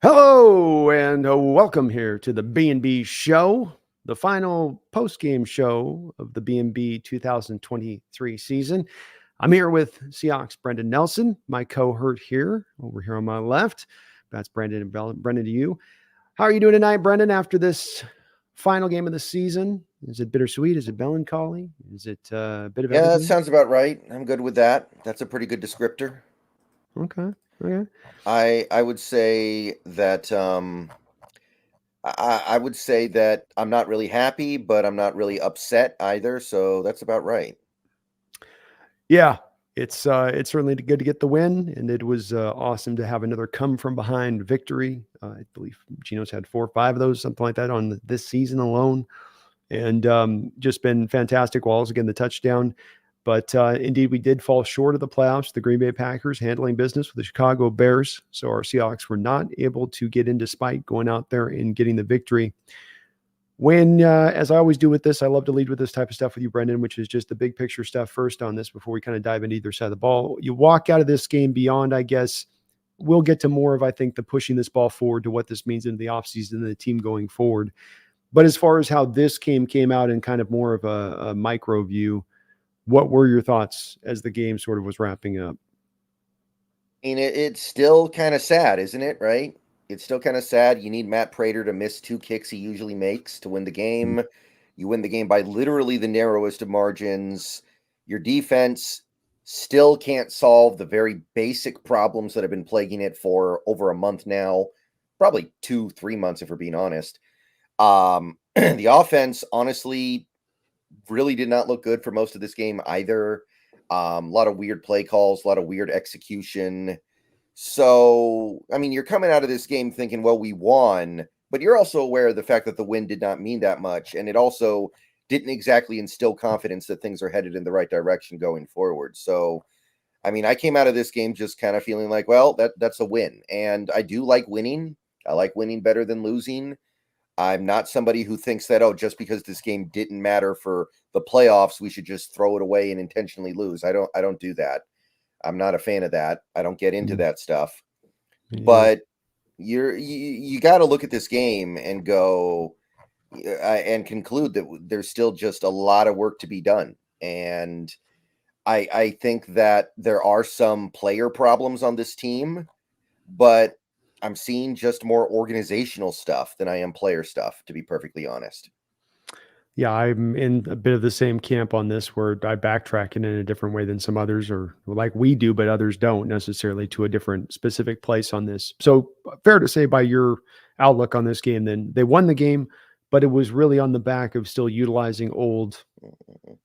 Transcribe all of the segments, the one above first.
Hello and welcome here to the BNB Show, the final post-game show of the BNB 2023 season. I'm here with Seahawks Brendan Nelson, my cohort here, over here on my left. That's Brendan and Brendan to you. How are you doing tonight, Brendan, after this final game of the season? Is it bittersweet? Is it melancholy? Is it a bit of Yeah, that everything? sounds about right. I'm good with that. That's a pretty good descriptor. Okay. Okay. I would say that I would say that I'm not really happy, but I'm not really upset either. So that's about right. Yeah, it's certainly good to get the win, and it was awesome to have another come from behind victory. I believe Geno's had 4 or 5 of those, something like that, on this season alone, and just been fantastic. Walls again, the touchdown, but indeed we did fall short of the playoffs. The Green Bay Packers handling business with the Chicago Bears, so our Seahawks were not able to get in despite going out there and getting the victory. When, as I always do with this, I love to lead with this type of stuff with you, Brendan, which is just the big picture stuff first on this before we kind of dive into either side of the ball. You walk out of this game beyond, I guess, we'll get to more of, I think, the pushing this ball forward to what this means into the offseason and the team going forward. But as far as how this game came out in kind of more of a micro view, what were your thoughts as the game sort of was wrapping up? I mean, it's still kind of sad, isn't it? Right? It's still kind of sad. You need Matt Prater to miss 2 kicks he usually makes to win the game. You win the game by literally the narrowest of margins. Your defense still can't solve the very basic problems that have been plaguing it for over a month now, probably 2, 3 months if we're being honest. The offense, honestly, really did not look good for most of this game either. A lot of weird play calls, a lot of weird execution. So, I mean, you're coming out of this game thinking, well, we won, but you're also aware of the fact that the win did not mean that much. And it also didn't exactly instill confidence that things are headed in the right direction going forward. So, I mean, I came out of this game just kind of feeling like, well, that's a win. And I do like winning. I like winning better than losing. I'm not somebody who thinks that, oh, just because this game didn't matter for the playoffs, we should just throw it away and intentionally lose. I don't do that. I'm not a fan of that. I don't get into Mm, that stuff. yeah. But you got to look at this game and go and conclude that there's still just a lot of work to be done. And I think that there are some player problems on this team, but I'm seeing just more organizational stuff than I am player stuff, to be perfectly honest. Yeah, I'm in a bit of the same camp on this where I backtrack it in a different way than some others, or like we do, but others don't necessarily, to a different specific place on this. So fair to say, by your outlook on this game, then they won the game, but it was really on the back of still utilizing old,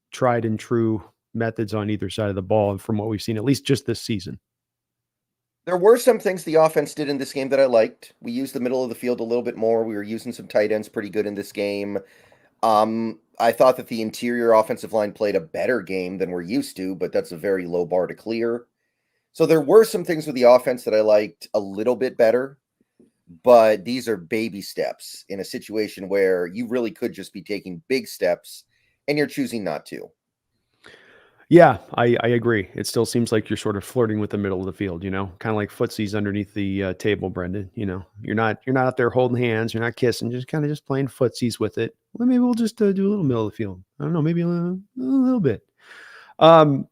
tried and true methods on either side of the ball from what we've seen, at least just this season. There were some things the offense did in this game that I liked. We used the middle of the field a little bit more. We were using some tight ends pretty good in this game. I thought that the interior offensive line played a better game than we're used to, but that's a very low bar to clear. So there were some things with the offense that I liked a little bit better, but these are baby steps in a situation where you really could just be taking big steps and you're choosing not to. Yeah, I agree. It still seems like you're sort of flirting with the middle of the field, kind of like footsies underneath the table, Brendan. You're not out there holding hands, you're not kissing, just kind of just playing footsies with it. Well, maybe we'll just do a little middle of the field. I don't know, maybe a little bit. Um,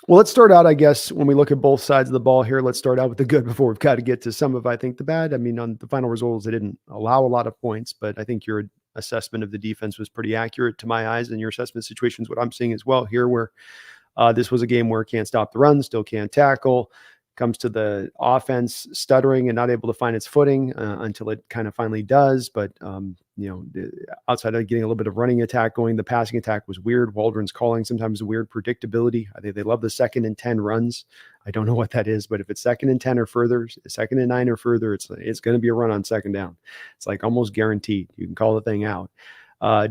well, let's start out, I guess, when we look at both sides of the ball here. Let's start out with the good before we've got to get to some of, I think, the bad. I mean, on the final results, they didn't allow a lot of points, but I think your assessment of the defense was pretty accurate to my eyes, and your assessment situation is what I'm seeing as well here, where this was a game where can't stop the run, still can't tackle. Comes to the offense stuttering and not able to find its footing until it kind of finally does. But outside of getting a little bit of running attack going, the passing attack was weird. Waldron's calling sometimes weird predictability. I think they love the 2nd and 10 runs. I don't know what that is, but if it's 2nd and 10 or further, 2nd and 9 or further, it's going to be a run on 2nd down. It's like almost guaranteed. You can call the thing out.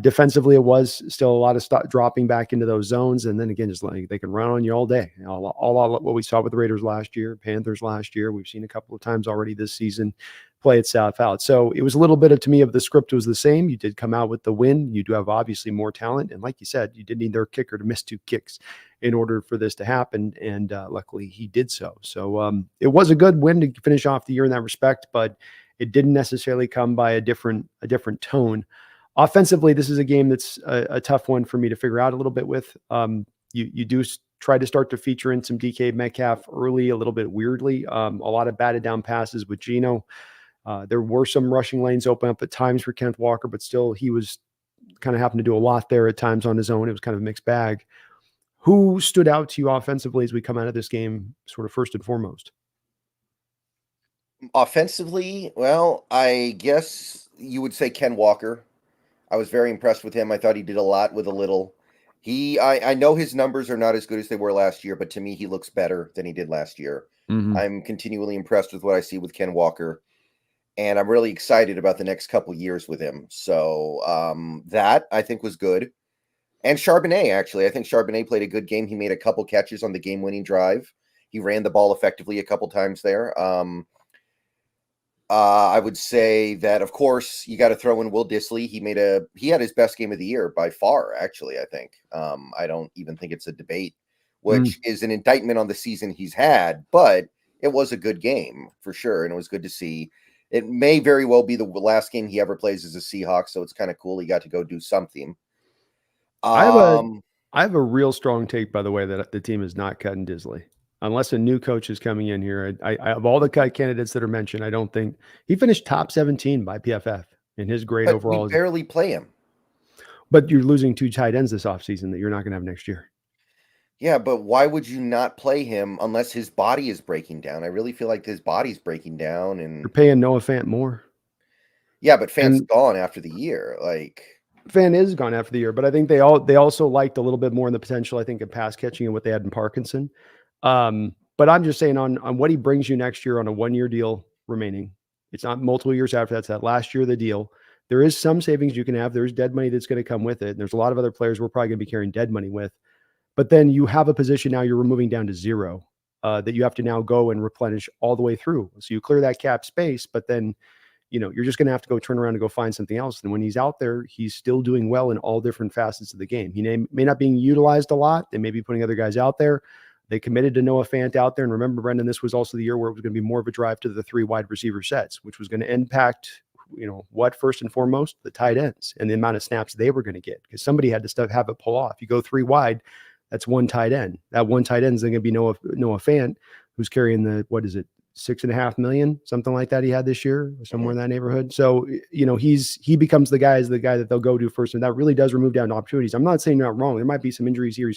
Defensively, it was still a lot of dropping back into those zones. And then again, just like they can run on you all day. All what we saw with the Raiders last year, Panthers last year, we've seen a couple of times already this season play itself out. So it was a little bit of, to me, of the script was the same. You did come out with the win. You do have obviously more talent. And like you said, you did need their kicker to miss 2 kicks in order for this to happen. And luckily he did so. So it was a good win to finish off the year in that respect, but It didn't necessarily come by a different tone. Offensively, this is a game that's a tough one for me to figure out a little bit with. You do try to start to feature in some DK Metcalf early, a little bit weirdly. A lot of batted down passes with Geno. There were some rushing lanes open up at times for Kenneth Walker, but still he was kind of having to do a lot there at times on his own. It was kind of a mixed bag. Who stood out to you offensively as we come out of this game, sort of first and foremost? Offensively, well, I guess you would say Ken Walker. I was very impressed with him. I thought he did a lot with a little. I know his numbers are not as good as they were last year, but to me, he looks better than he did last year. Mm-hmm. I'm continually impressed with what I see with Ken Walker, and I'm really excited about the next couple years with him. So that I think was good. And Charbonnet, actually, I think Charbonnet played a good game. He made a couple catches on the game-winning drive. He ran the ball effectively a couple times there. I would say that, of course, you got to throw in Will Dissly. He had his best game of the year by far, actually, I think. I don't even think it's a debate, which is an indictment on the season he's had, but it was a good game for sure, and it was good to see. It may very well be the last game he ever plays as a Seahawk, so it's kind of cool he got to go do something. I have a real strong take, by the way, that the team is not cutting Disley unless a new coach is coming in here. I of all the cut candidates that are mentioned, I don't think he finished top 17 by PFF in his grade But overall. we barely play him. But you're losing 2 tight ends this offseason that you're not going to have next year. Yeah, but why would you not play him unless his body is breaking down? I really feel like his body's breaking down, and You're paying Noah Fant more. yeah, but Fant's gone after the year. Like Fant is gone after the year, but I think they also liked a little bit more in the potential, I think, of pass catching and what they had in Parkinson. But I'm just saying on what he brings you next year on a 1-year deal remaining. It's not multiple years after that's that last year of the deal. There is some savings you can have. There's dead money that's going to come with it. And there's a lot of other players we're probably going to be carrying dead money with. But then you have a position now you're removing down to zero that you have to now go and replenish all the way through. So you clear that cap space, but then you're just going to have to go turn around and go find something else. And when he's out there, he's still doing well in all different facets of the game. He may not be utilized a lot. They may be putting other guys out there. They committed to Noah Fant out there. And remember, Brendan, this was also the year where it was going to be more of a drive to the 3 wide receiver sets, which was going to impact, what first and foremost, the tight ends and the amount of snaps they were going to get, because somebody had to have it pull off. You go 3 wide, that's 1 tight end. That 1 tight end is going to be Noah Fant, who's carrying the, 6.5 million, something like that he had this year, somewhere in that neighborhood. So, he becomes the guy that they'll go to first. And that really does remove down opportunities. I'm not saying you're not wrong. There might be some injuries here,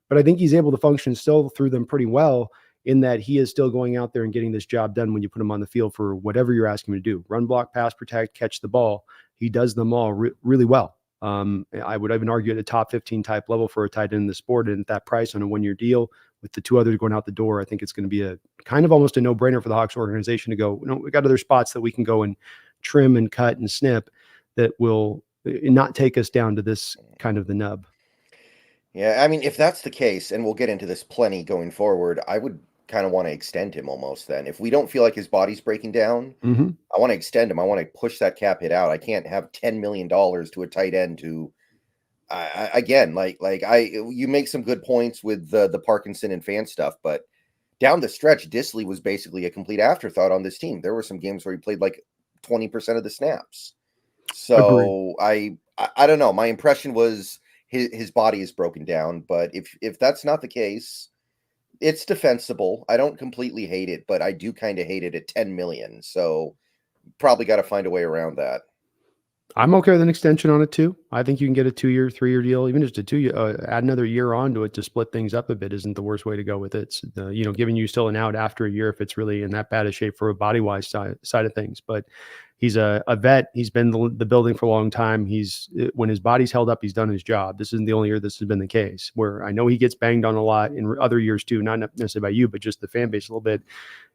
but I think he's able to function still through them pretty well, in that he is still going out there and getting this job done when you put him on the field for whatever you're asking him to do. Run, block, pass, protect, catch the ball. He does them all really well. I would even argue at a top 15 type level for a tight end in the sport, and at that price on a 1-year deal with the 2 others going out the door, I think it's going to be a kind of almost a no-brainer for the Hawks organization to go, we got other spots that we can go and trim and cut and snip that will not take us down to this kind of the nub. Yeah, I mean, if that's the case, and we'll get into this plenty going forward, I would kind of want to extend him almost then. If we don't feel like his body's breaking down, I want to extend him. I want to push that cap hit out. I can't have $10 million to a tight end who, again, you make some good points with the Parkinson and Fan stuff, but down the stretch, Dissly was basically a complete afterthought on this team. There were some games where he played like 20% of the snaps. So I don't know. My impression was his body is broken down, but if that's not the case, it's defensible. I don't completely hate it, but I do kind of hate it at 10 million. So probably got to find a way around that. I'm okay with an extension on it too. I think you can get a 2-year, 3-year deal, even just a 2-year, add another year onto it to split things up a bit isn't the worst way to go with it. It's, giving you still an out after a year if it's really in that bad of shape for a body-wise side of things. But he's a vet. He's been the building for a long time. When his body's held up, he's done his job. This isn't the only year this has been the case, where I know he gets banged on a lot in other years too, not necessarily by you, but just the fan base a little bit,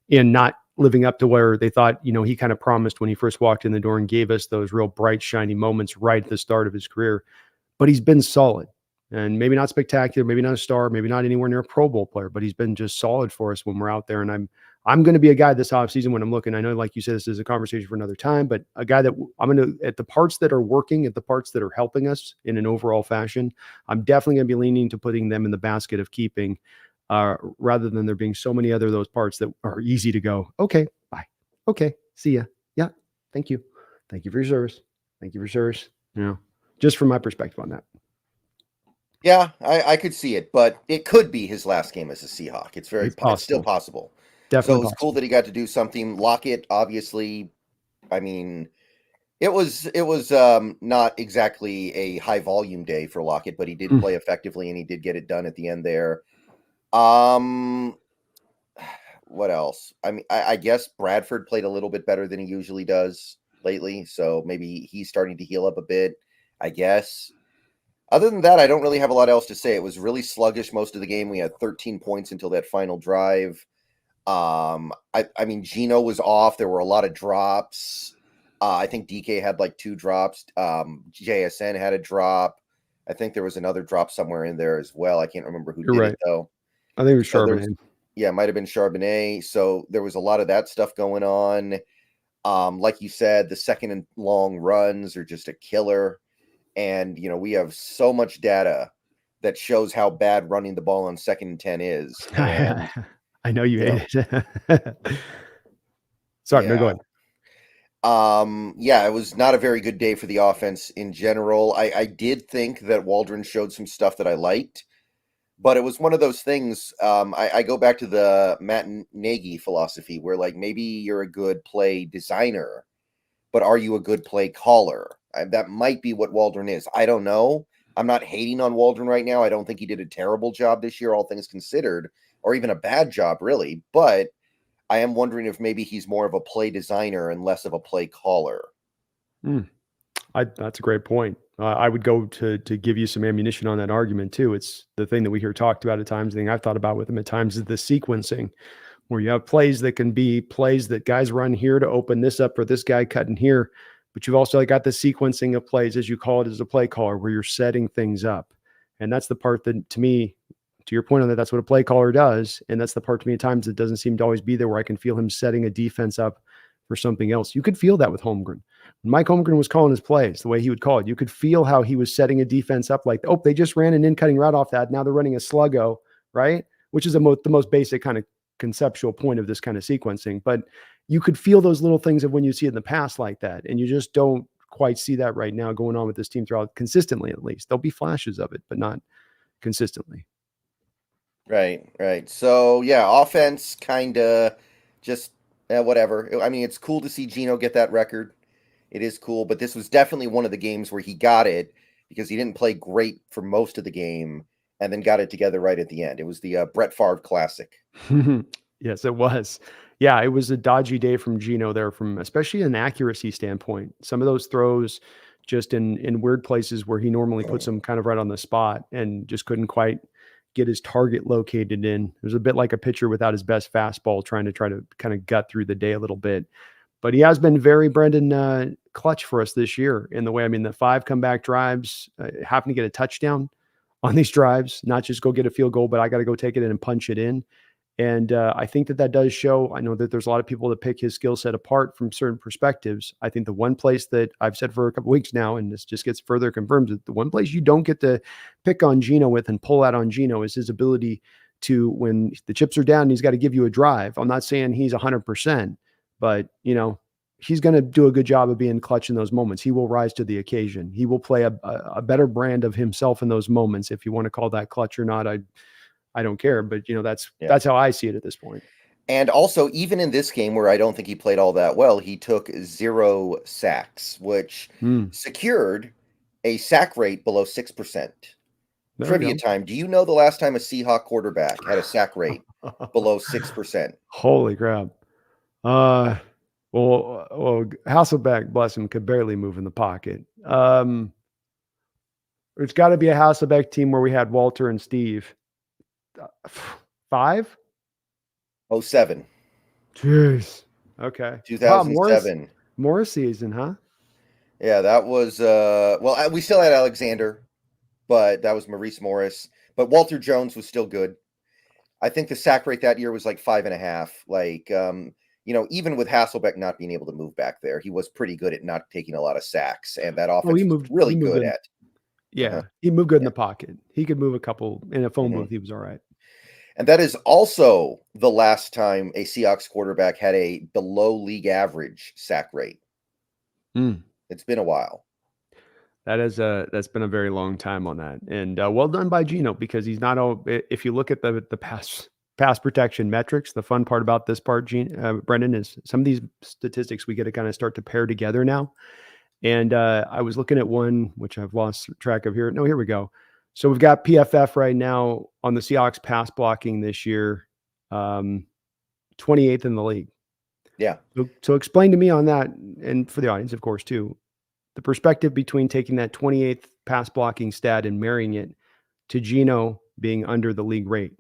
in not living up to where they thought, he kind of promised when he first walked in the door and gave us those real bright, shiny moments right at the start of his career. But he's been solid, and maybe not spectacular, maybe not a star, maybe not anywhere near a Pro Bowl player, but he's been just solid for us when we're out there. And I'm going to be a guy this offseason when I'm looking. I know, like you said, this is a conversation for another time, but a guy that I'm going to, at the parts that are working, at the parts that are helping us in an overall fashion, I'm definitely going to be leaning to putting them in the basket of keeping, rather than there being so many other those parts that are easy to go, okay, bye. Okay, see ya. Yeah, Thank you. Thank you for your service. Thank you for your service. Just from my perspective on that. Yeah, I could see it, but it could be his last game as a Seahawk. It's still possible. Definitely So it was cool possible. that he got to do something. Lockett, obviously, I mean, it was not exactly a high volume day for Lockett, but he did play effectively and he did get it done at the end there. What else? I mean, I guess Bradford played a little bit better than he usually does lately, so maybe he's starting to heal up a bit, I guess. Other than that, I don't really have a lot else to say. It was really sluggish most of the game. We had 13 points until that final drive. I mean, Geno was off. There were a lot of drops. I think DK had like 2 drops. JSN had a drop. I think there was another drop somewhere in there as well. I can't remember who You're did right. it though. I think it was Charbonnet. Yeah, it might have been Charbonnet. So there was a lot of that stuff going on. Like you said, the second and long runs are just a killer. And, we have so much data that shows how bad running the ball on 2nd and 10 is. And I know you hate it. Sorry, no, go ahead. Yeah, it was not a very good day for the offense in general. I did think that Waldron showed some stuff that I liked, but it was one of those things. I go back to the Matt Nagy philosophy where, like, maybe you're a good play designer, but are you a good play caller? That might be what Waldron is. I don't know. I'm not hating on Waldron right now. I don't think he did a terrible job this year, all things considered, or even a bad job, really. But I am wondering if maybe he's more of a play designer and less of a play caller. That's a great point. I would go to give you some ammunition on that argument too. It's the thing that we hear talked about at times. The thing I've thought about with him at times is the sequencing, where you have plays that can be plays that guys run here to open this up for this guy cutting here. But you've also got the sequencing of plays, as you call it, as a play caller, where you're setting things up. And that's the part that, to me, to your point on that, that's what a play caller does. And that's the part to me at times that doesn't seem to always be there, where I can feel him setting a defense up for something else. You could feel that with Holmgren. When Mike Holmgren was calling his plays, the way he would call it, you could feel how he was setting a defense up like, oh, they just ran an in-cutting route off that. Now they're running a sluggo, right? Which is the most basic kind of conceptual point of this kind of sequencing. But you could feel those little things of when you see it in the past like that. And you just don't quite see that right now going on with this team throughout, consistently at least. There'll be flashes of it, but not consistently. Right. So, yeah, offense kind of just whatever. I mean, it's cool to see Geno get that record. It is cool, but this was definitely one of the games where he got it because he didn't play great for most of the game and then got it together right at the end. It was the Brett Favre classic. Yes, it was. Yeah, it was a dodgy day from Geno there, from especially an accuracy standpoint. Some of those throws just in weird places where he normally puts them kind of right on the spot and just couldn't quite get his target located in. It was a bit like a pitcher without his best fastball trying to kind of gut through the day a little bit. But he has been very, Brendan, clutch for us this year in the way. I mean, the 5 comeback drives, happen to get a touchdown on these drives, not just go get a field goal, but I got to go take it in and punch it in. And I think that does show. I know that there's a lot of people that pick his skill set apart from certain perspectives. I think the one place that I've said for a couple weeks now, and this just gets further confirmed, that the one place you don't get to pick on Geno with and pull out on Geno is his ability to, when the chips are down, he's got to give you a drive. I'm not saying he's 100%, but he's going to do a good job of being clutch in those moments. He will rise to the occasion. He will play a better brand of himself in those moments. If you want to call that clutch or not, I don't care, but that's how I see it at this point. And also, even in this game where I don't think he played all that well, he took 0 sacks, which secured a sack rate below 6%. Trivia time. Do you know the last time a Seahawk quarterback had a sack rate below 6%? Holy crap. Well, Hasselbeck, bless him, could barely move in the pocket. It's got to be a Hasselbeck team where we had Walter and Steve. 5? 07. Jeez. Okay. 2007. Morris season, huh? Yeah, that was we still had Alexander, but that was Maurice Morris. But Walter Jones was still good. I think the sack rate that year was like 5.5. Like even with Hasselbeck not being able to move back there, he was pretty good at not taking a lot of sacks, and that offense was really good at. Yeah, he moved good in the pocket. He could move a couple in a phone booth. He was all right. And that is also the last time a Seahawks quarterback had a below league average sack rate. Mm. It's been a while. That's been a very long time on that, and well done by Geno, because he's not all. If you look at the pass protection metrics, the fun part about this part, Brendan, is some of these statistics we get to kind of start to pair together now. And I was looking at one which I've lost track of here. No, here we go. So we've got PFF right now on the Seahawks pass blocking this year, 28th in the league. Yeah. So explain to me on that, and for the audience, of course, too, the perspective between taking that 28th pass blocking stat and marrying it to Geno being under the league rate.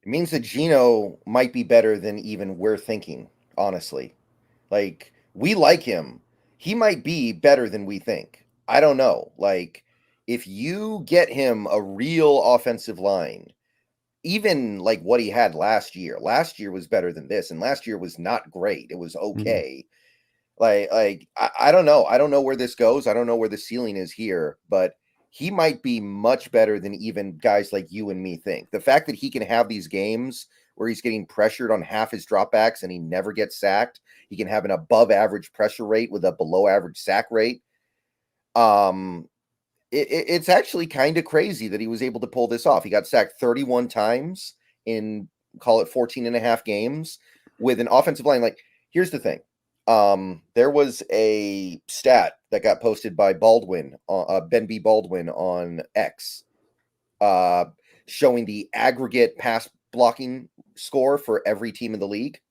It means that Geno might be better than even we're thinking, honestly. Like, we like him. He might be better than we think. I don't know. Like, if you get him a real offensive line, even like what he had last year was better than this, and last year was not great. It was okay. I don't know. I don't know where this goes. I don't know where the ceiling is here, but he might be much better than even guys like you and me think. The fact that he can have these games where he's getting pressured on half his dropbacks and he never gets sacked. He can have an above average pressure rate with a below average sack rate. It's actually kind of crazy that he was able to pull this off. He got sacked 31 times in, call it 14 and a half games with an offensive line. Like, here's the thing. There was a stat that got posted by BNB Baldwin on X, showing the aggregate pass blocking score for every team in the league.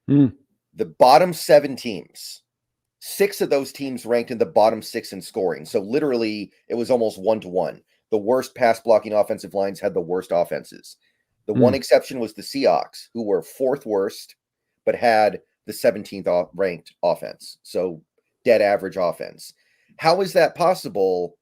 The bottom 7 teams, 6 of those teams ranked in the bottom 6 in scoring. So literally it was almost 1-to-1. The worst pass blocking offensive lines had the worst offenses. The one exception was the Seahawks, who were 4th worst, but had the 17th ranked offense. So dead average offense. How is that possible?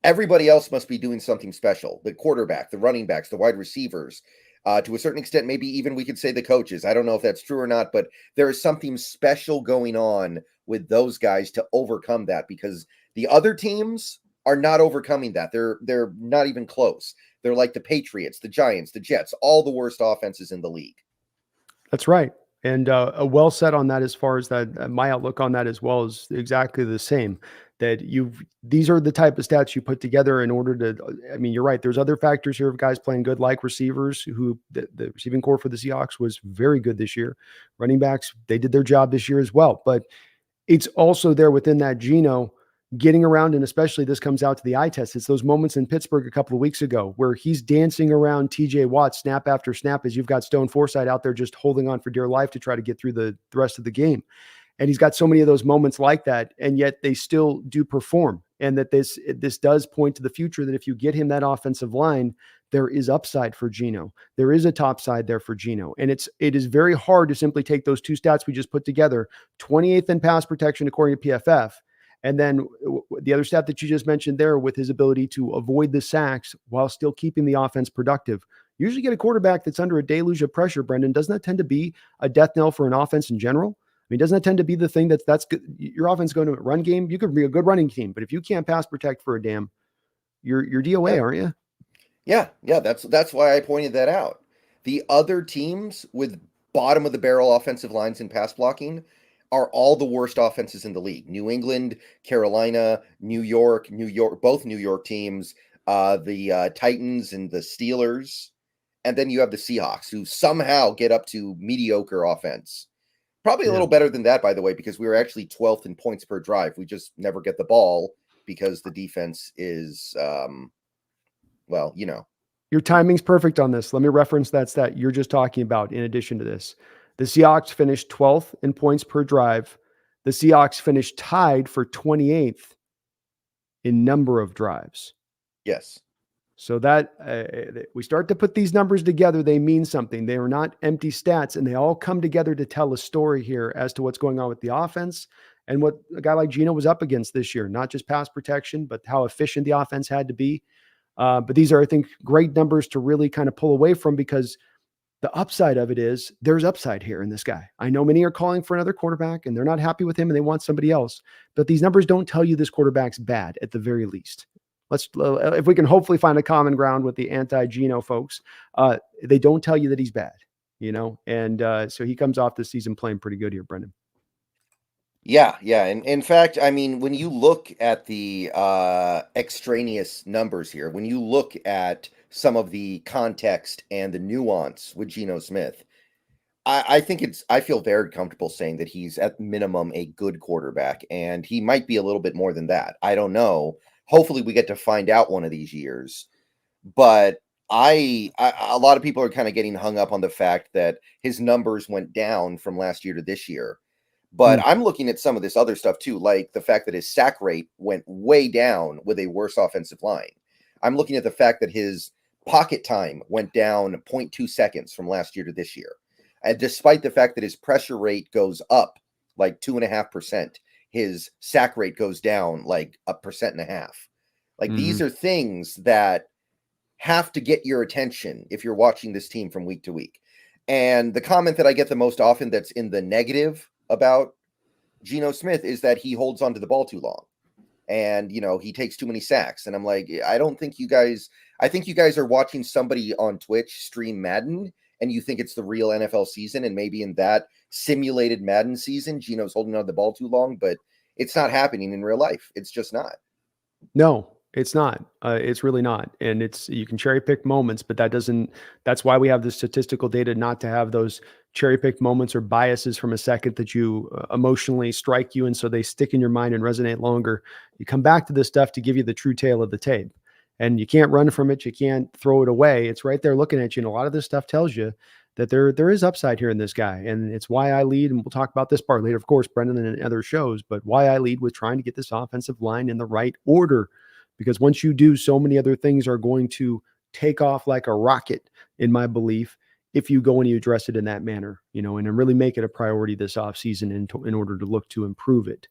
Everybody else must be doing something special. The quarterback, the running backs, the wide receivers, to a certain extent, maybe even we could say the coaches. I don't know if that's true or not, but there is something special going on with those guys to overcome that, because the other teams are not overcoming that. They're not even close. They're like the Patriots, the Giants, the Jets, all the worst offenses in the league. That's right. And a well said on that, as far as that, my outlook on that as well is exactly the same. That these are the type of stats you put together in order to, I mean, you're right. There's other factors here of guys playing good, like receivers, who the receiving core for the Seahawks was very good this year. Running backs, they did their job this year as well. But it's also there within that Geno getting around, and especially this comes out to the eye test. It's those moments in Pittsburgh a couple of weeks ago where he's dancing around TJ Watt snap after snap, as you've got Stone Forsythe out there just holding on for dear life to try to get through the rest of the game. And he's got so many of those moments like that, and yet they still do perform. And that this does point to the future, that if you get him that offensive line, there is upside for Geno. There is a top side there for Geno. And it is very hard to simply take those two stats we just put together, 28th in pass protection according to PFF, and then the other stat that you just mentioned there, with his ability to avoid the sacks while still keeping the offense productive. Usually get a quarterback that's under a deluge of pressure, Brendan. Doesn't that tend to be a death knell for an offense in general? I mean, doesn't that tend to be the thing that's good? Your offense going to a run game, you could be a good running team, but if you can't pass protect for a damn, you're DOA, aren't you? Yeah. That's why I pointed that out. The other teams with bottom of the barrel offensive lines in pass blocking are all the worst offenses in the league. New England, Carolina, New York, both New York teams, the Titans and the Steelers. And then you have the Seahawks, who somehow get up to mediocre offense. Probably a little better than that, by the way, because we were actually 12th in points per drive. We just never get the ball because the defense is, well, you know. Your timing's perfect on this. Let me reference that stat you're just talking about in addition to this. The Seahawks finished 12th in points per drive. The Seahawks finished tied for 28th in number of drives. Yes. So that we start to put these numbers together, they mean something. They are not empty stats, and they all come together to tell a story here as to what's going on with the offense and what a guy like Geno was up against this year. Not just pass protection, but how efficient the offense had to be. But these are, I think, great numbers to really kind of pull away from, because the upside of it is there's upside here in this guy. I know many are calling for another quarterback and they're not happy with him and they want somebody else, but these numbers don't tell you this quarterback's bad at the very least. If we can hopefully find a common ground with the anti-Geno folks, they don't tell you that he's bad, and so he comes off this season playing pretty good here, Brendan. Yeah, yeah. And in fact, I mean, when you look at the extraneous numbers here, when you look at some of the context and the nuance with Geno Smith, I think I feel very comfortable saying that he's at minimum a good quarterback, and he might be a little bit more than that. I don't know. Hopefully, we get to find out one of these years. But a lot of people are kind of getting hung up on the fact that his numbers went down from last year to this year. But Hmm. I'm looking at some of this other stuff too, like the fact that his sack rate went way down with a worse offensive line. I'm looking at the fact that his pocket time went down zero point 0.2 seconds from last year to this year. And despite the fact that his pressure rate goes up like 2.5%, his sack rate goes down like 1.5%. Like Hmm. these are things that have to get your attention if you're watching this team from week to week. And the comment that I get the most often that's in the negative about Geno Smith is that he holds onto the ball too long. And he takes too many sacks. And I'm like, I think you guys are watching somebody on Twitch stream Madden and you think it's the real NFL season. And maybe in that simulated Madden season, Geno's holding on the ball too long, but it's not happening in real life. It's just not. No, it's not. It's really not. And you can cherry pick moments, but that's why we have the statistical data not to have those cherry picked moments or biases from a second that you emotionally strike you. And so they stick in your mind and resonate longer. You come back to this stuff to give you the true tale of the tape. And you can't run from it. You can't throw it away. It's right there looking at you. And a lot of this stuff tells you that there is upside here in this guy. And it's why I lead, and we'll talk about this part later, of course, Brendan, and in other shows, but why I lead with trying to get this offensive line in the right order. Because once you do, so many other things are going to take off like a rocket, in my belief, if you go and you address it in that manner, and then really make it a priority this offseason in order to look to improve it.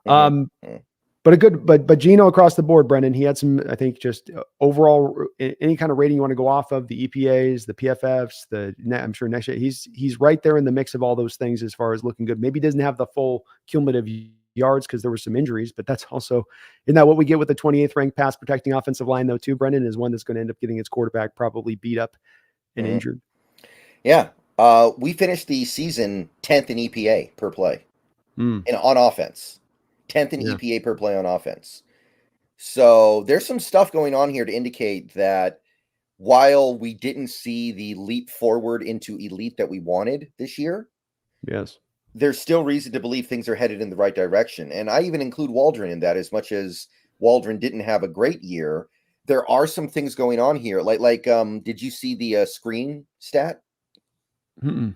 Mhm, Um, mhm, but Geno across the board, Brendan, he had some, I think, just overall any kind of rating you want to go off of, the EPAs, the PFFs, I'm sure next year he's right there in the mix of all those things as far as looking good. Maybe he doesn't have the full cumulative yards because there were some injuries, but that's also, isn't that what we get with the 28th ranked pass protecting offensive line though too, Brendan, is one that's going to end up getting its quarterback probably beat up and mhm. injured. Yeah. We finished the season 10th in EPA per play Mm, on offense. 10th in yeah. EPA per play on offense. So there's some stuff going on here to indicate that while we didn't see the leap forward into elite that we wanted this year, Yes. there's still reason to believe things are headed in the right direction. And I even include Waldron in that, as much as Waldron didn't have a great year. There are some things going on here. Did you see the screen stat? Mm-mm.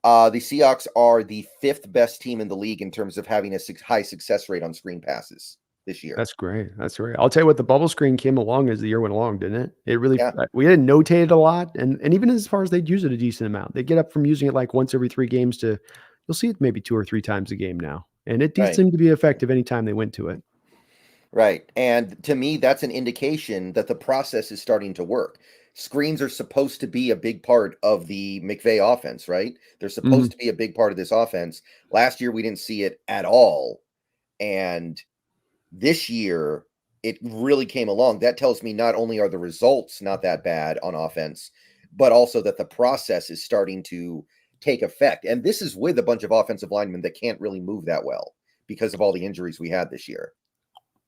The Seahawks are the fifth best team in the league in terms of having a high success rate on screen passes this year. That's great. That's great. I'll tell you what, the bubble screen came along as the year went along, didn't it? It really, Yeah, we didn't notate it a lot. And even as far as they'd use it a decent amount, they get up from using it like once every 3 games to, you'll see it maybe 2 or 3 times a game now. And it did right. seem to be effective anytime they went to it. Right. And to me, that's an indication that the process is starting to work. Screens are supposed to be a big part of the McVay offense, right? They're Mhm. supposed to be a big part of this offense. Last year, we didn't see it at all. And this year, it really came along. That tells me not only are the results not that bad on offense, but also that the process is starting to take effect. And this is with a bunch of offensive linemen that can't really move that well because of all the injuries we had this year.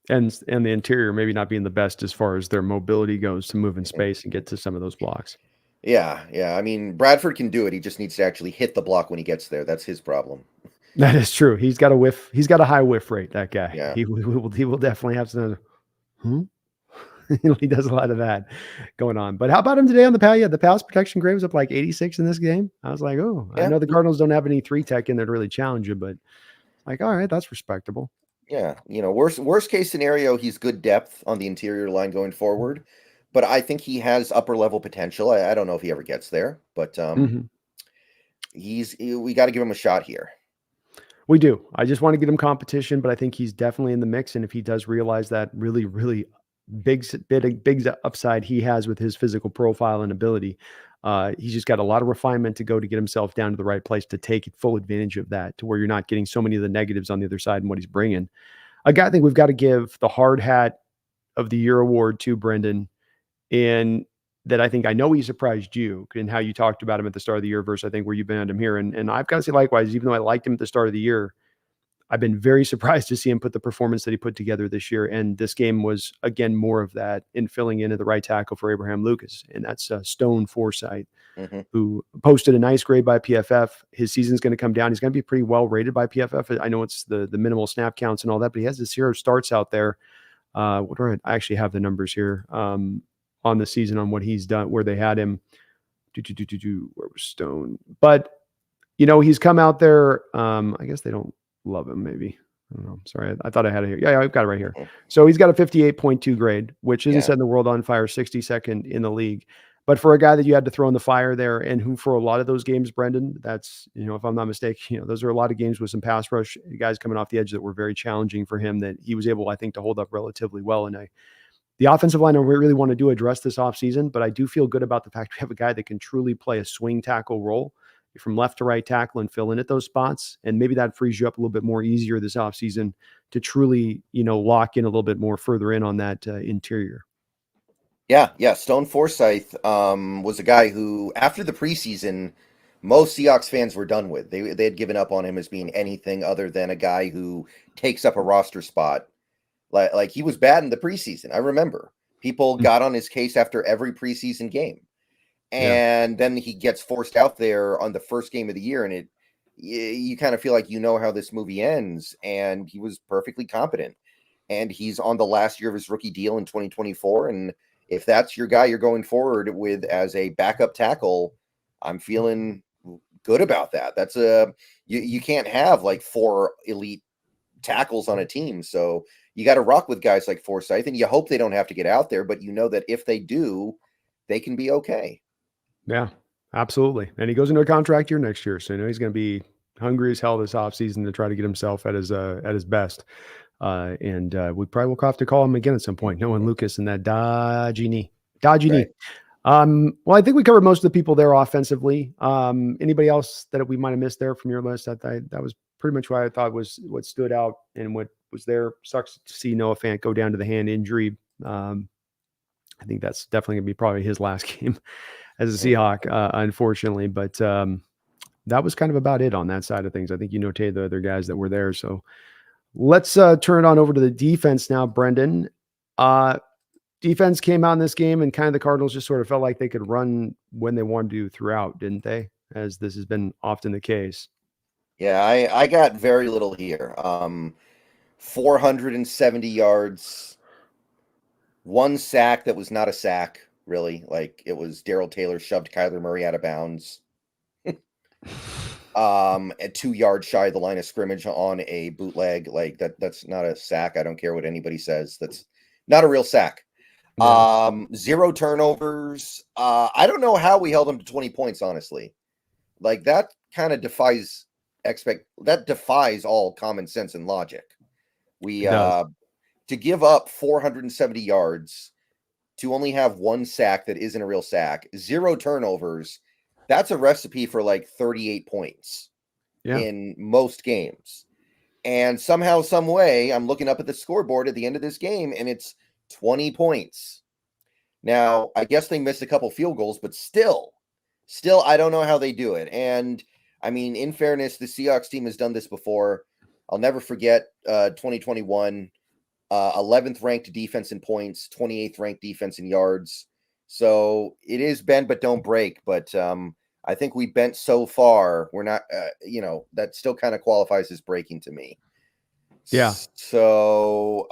And the interior maybe not being the best as far as their mobility goes to move in Mhm. space and get to some of those blocks. Yeah, yeah. I mean, Bradford can do it. He just needs to actually hit the block when he gets there. That's his problem. That is true. He's got a high whiff rate, that guy. Yeah. He will definitely have some, hmm? He does a lot of that going on. But how about him today on the pal? Yeah, the pass protection grade was up like 86 in this game. I was like, oh, I Yeah. know the Cardinals don't have any 3 tech in there to really challenge you, but like, all right, that's respectable. Yeah. Worst case scenario, he's good depth on the interior line going forward. But I think he has upper level potential. I don't know if he ever gets there, but Mhm. we got to give him a shot here. We do. I just want to get him competition, but I think he's definitely in the mix. And if he does realize that really, really big upside he has with his physical profile and ability, he's just got a lot of refinement to go to get himself down to the right place to take full advantage of that, to where you're not getting so many of the negatives on the other side and what he's bringing. I think we've got to give the hard hat of the year award to Brendan, and that I know he surprised you in how you talked about him at the start of the year versus I think where you've been at him here. And I've got to say likewise, even though I liked him at the start of the year, I've been very surprised to see him put the performance that he put together this year. And this game was, again, more of that in filling in at the right tackle for Abraham Lucas. And that's Stone Forsythe, who posted a nice grade by PFF. His season's going to come down. He's going to be pretty well rated by PFF. I know it's the minimal snap counts and all that, but he has 0 starts out there. I actually have the numbers here on the season on what he's done, where they had him. Where was Stone? But, he's come out there. I guess they don't love him, maybe. I don't know. Sorry. I thought I had it here. Yeah, I've got it right here. So he's got a 58.2 grade, which isn't setting the world on fire, 62nd in the league. But for a guy that you had to throw in the fire there, and who for a lot of those games, Brendan, that's, if I'm not mistaken, those are a lot of games with some pass rush guys coming off the edge that were very challenging for him, that he was able, I think, to hold up relatively well. And the offensive line, I really want to address this offseason, but I do feel good about the fact we have a guy that can truly play a swing tackle role from left to right tackle and fill in at those spots. And maybe that frees you up a little bit more easier this offseason to truly, lock in a little bit more further in on that interior. Yeah. Stone Forsythe was a guy who, after the preseason, most Seahawks fans were done with. They had given up on him as being anything other than a guy who takes up a roster spot. Like he was bad in the preseason. I remember people got on his case after every preseason game. And then he gets forced out there on the first game of the year, and you kind of feel like how this movie ends. And he was perfectly competent, and he's on the last year of his rookie deal in 2024. And if that's your guy you're going forward with as a backup tackle, I'm feeling good about that. That's you can't have like 4 elite tackles on a team, so you got to rock with guys like Forsythe, and you hope they don't have to get out there, but that if they do, they can be okay. Yeah, absolutely. And he goes into a contract year next year, so he's going to be hungry as hell this offseason to try to get himself at his best. And we probably will have to call him again at some point, knowing Lucas and that dodgy knee. Well, I think we covered most of the people there offensively. Anybody else that we might have missed there from your list? That was pretty much what I thought was what stood out and what was there. Sucks to see Noah Fant go down to the hand injury. I think that's definitely going to be probably his last game as a Seahawk, unfortunately. But that was kind of about it on that side of things. I think notated the other guys that were there. So let's turn it on over to the defense now, Brendan. Defense came out in this game, and kind of the Cardinals just sort of felt like they could run when they wanted to throughout, didn't they? As this has been often the case. Yeah, I got very little here. 470 yards, 1 sack that was not a sack, really. Like, it was Darrell Taylor shoved Kyler Murray out of bounds. At 2 yards shy of the line of scrimmage on a bootleg. Like, that's not a sack. I don't care what anybody says. That's not a real sack. Yeah. 0 turnovers. I don't know how we held them to 20 points, honestly. Like, that kind of defies all common sense and logic. We to give up 470 yards, to only have 1 sack that isn't a real sack, 0 turnovers, that's a recipe for like 38 points in most games. And somehow, some way, I'm looking up at the scoreboard at the end of this game, and it's 20 points. Now, I guess they missed a couple field goals, but still, I don't know how they do it. And I mean, in fairness, the Seahawks team has done this before. I'll never forget 2021, 11th ranked defense in points, 28th ranked defense in yards. So it is bend but don't break. But I think we bent so far, we're not, that still kind of qualifies as breaking to me. Yeah. So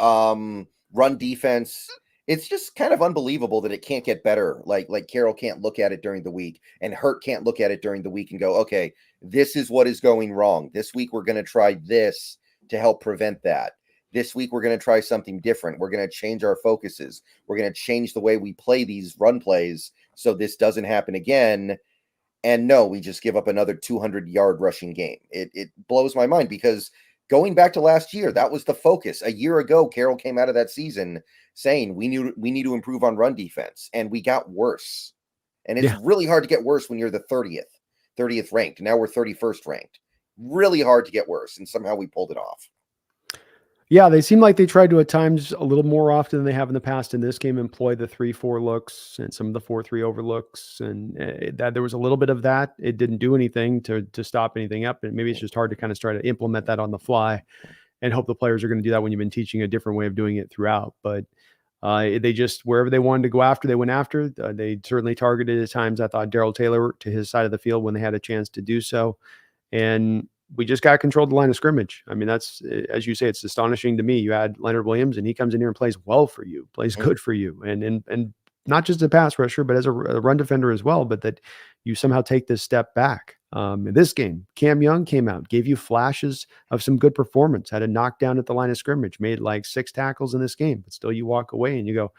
run defense, it's just kind of unbelievable that it can't get better. Like Carroll can't look at it during the week, and Hurt can't look at it during the week and go, okay, this is what is going wrong. This week we're going to try this to help prevent that. This week we're going to try something different. We're going to change our focuses. We're going to change the way we play these run plays so this doesn't happen again. And no, we just give up another 200-yard rushing game. It blows my mind, because going back to last year, that was the focus. A year ago, Carroll came out of that season saying we need to improve on run defense, and we got worse. And it's really hard to get worse when you're the 30th ranked. Now we're 31st ranked. Really hard to get worse, and somehow we pulled it off. Yeah, they seem like they tried to at times a little more often than they have in the past in this game employ the 3-4 looks and some of the 4-3 overlooks, and that there was a little bit of that. It didn't do anything to stop anything up, and maybe it's just hard to kind of try to implement that on the fly and hope the players are going to do that when you've been teaching a different way of doing it throughout. But they just wherever they wanted to go after, they went after. They certainly targeted at times. I thought Darrell Taylor to his side of the field when they had a chance to do so, and we just got to control the line of scrimmage. I mean, that's as you say, it's astonishing to me. You add Leonard Williams, and he comes in here and plays well for you, plays Mhm. good for you, and not just a pass rusher, but as a run defender as well. But that you somehow take this step back. In this game, Cam Young came out, gave you flashes of some good performance, had a knockdown at the line of scrimmage, made like 6 tackles in this game, but still you walk away and you go,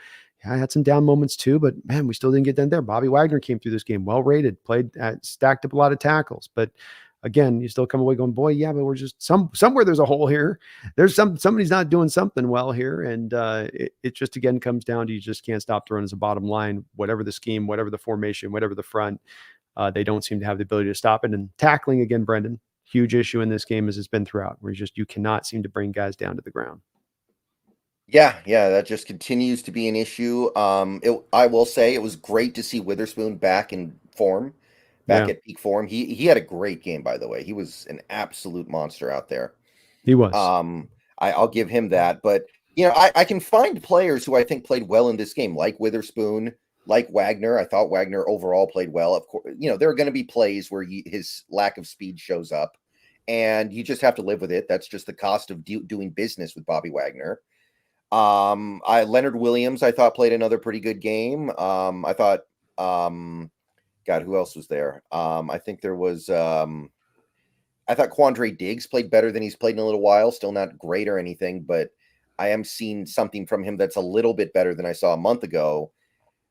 yeah, I had some down moments too, but man, we still didn't get done there. Bobby Wagner came through this game, well rated, played, stacked up a lot of tackles, but again, you still come away going, boy, yeah, but we're just somewhere there's a hole here. There's somebody's not doing something well here, and it just again comes down to you just can't stop the run as a bottom line, whatever the scheme, whatever the formation, whatever the front. They don't seem to have the ability to stop it. And tackling again, Brendan, huge issue in this game as it's been throughout, where you cannot seem to bring guys down to the ground. Yeah, that just continues to be an issue. I will say it was great to see Witherspoon back in form, back Yeah, at peak form. He had a great game, by the way. He was an absolute monster out there. he was. Um, I'll give him that. But I can find players who I think played well in this game, like Witherspoon, like Wagner. I thought Wagner overall played well. Of course, there are going to be plays where his lack of speed shows up, and you just have to live with it. That's just the cost of doing business with Bobby Wagner. I Leonard Williams, I thought played another pretty good game. I thought, God, who else was there? I think there was, I thought Quandre Diggs played better than he's played in a little while. Still not great or anything, but I am seeing something from him that's a little bit better than I saw a month ago.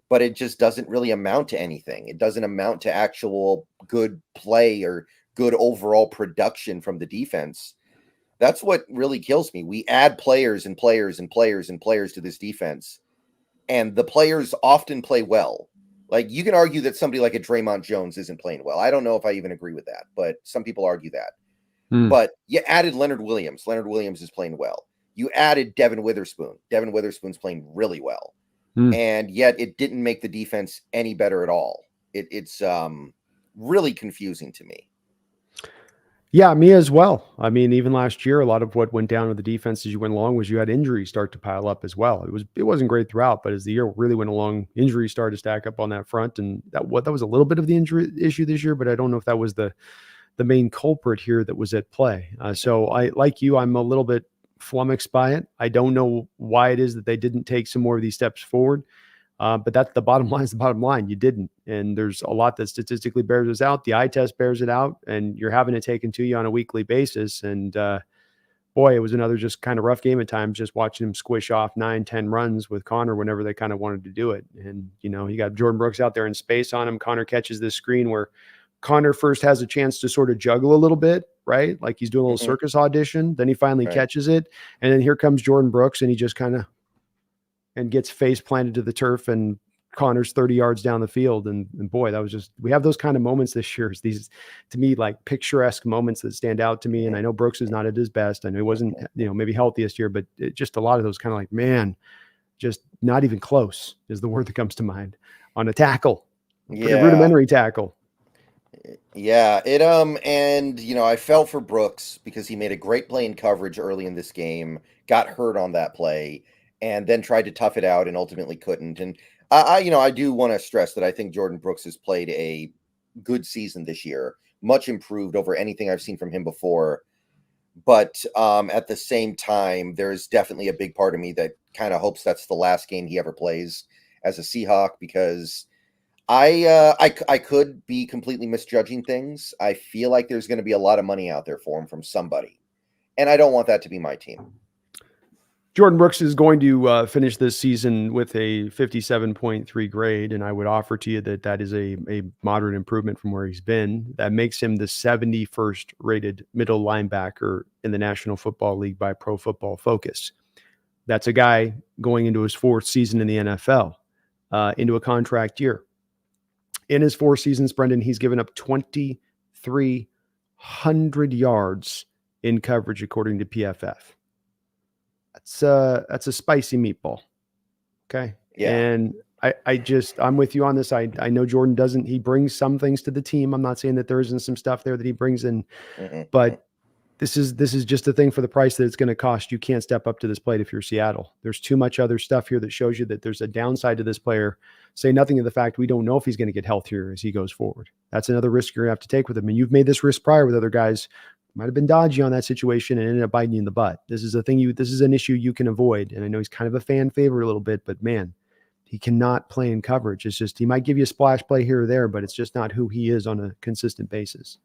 But it just doesn't really amount to anything. It doesn't amount to actual good play or good overall production from the defense. That's what really kills me. We add players and players and players and players to this defense, and the players often play well. Like you can argue that somebody like a Draymond Jones isn't playing well. I don't know if I even agree with that, but some people argue that. Hmm. But you added Leonard Williams. Leonard Williams is playing well. You added Devin Witherspoon. Devin Witherspoon's playing really well. Hmm. And yet it didn't make the defense any better at all. It's really confusing to me. Yeah, me as well. I mean, even last year, a lot of what went down with the defense as you went along was you had injuries start to pile up as well. It wasn't great throughout, but as the year really went along, injuries started to stack up on that front, and that was a little bit of the injury issue this year. But I don't know if that was the main culprit here that was at play. So I like you, I'm a little bit flummoxed by it. I don't know why it is that they didn't take some more of these steps forward. But that's the bottom line is the bottom line. You didn't. And there's a lot that statistically bears this out. The eye test bears it out, and you're having it taken to you on a weekly basis. And boy, it was another just kind of rough game at times, just watching him squish off 9, 10 runs with Connor whenever they kind of wanted to do it. And, you got Jordan Brooks out there in space on him. Connor catches this screen where Connor first has a chance to sort of juggle a little bit, right? Like he's doing a little Mhm. circus audition. Then he finally Right. catches it. And then here comes Jordan Brooks, and he just kind of and gets face planted to the turf, and Connor's 30 yards down the field. And boy, that was just, we have those kind of moments this year. It's these, to me, like picturesque moments that stand out to me. And I know Brooks is not at his best. I know he wasn't, maybe healthiest year, but just a lot of those kind of like, man, just not even close is the word that comes to mind on a tackle, a pretty Yeah. rudimentary tackle. Yeah, and I felt for Brooks because he made a great play in coverage early in this game, got hurt on that play, and then tried to tough it out and ultimately couldn't. And I do want to stress that I think Jordan Brooks has played a good season this year, much improved over anything I've seen from him before. But at the same time, there's definitely a big part of me that kind of hopes that's the last game he ever plays as a Seahawk because I could be completely misjudging things. I feel like there's going to be a lot of money out there for him from somebody, and I don't want that to be my team. Jordan Brooks is going to finish this season with a 57.3 grade, and I would offer to you that that is a moderate improvement from where he's been. That makes him the 71st rated middle linebacker in the National Football League by Pro Football Focus. That's a guy going into his 4th season in the NFL, into a contract year. In his 4 seasons, Brendan, he's given up 2,300 yards in coverage, according to PFF. That's a spicy meatball. Okay. Yeah. And I'm with you on this. I know Jordan doesn't, he brings some things to the team. I'm not saying that there isn't some stuff there that he brings in, Mm-mm. but this is just a thing for the price that it's going to cost. You can't step up to this plate if you're Seattle. There's too much other stuff here that shows you that there's a downside to this player. Say nothing of the fact we don't know if he's going to get healthier as he goes forward. That's another risk you're going to have to take with him. And you've made this risk prior with other guys. Might have been dodgy on that situation and ended up biting you in the butt. This is an issue you can avoid. And I know he's kind of a fan favorite a little bit, but man, he cannot play in coverage. It's just, he might give you a splash play here or there, but it's just not who he is on a consistent basis.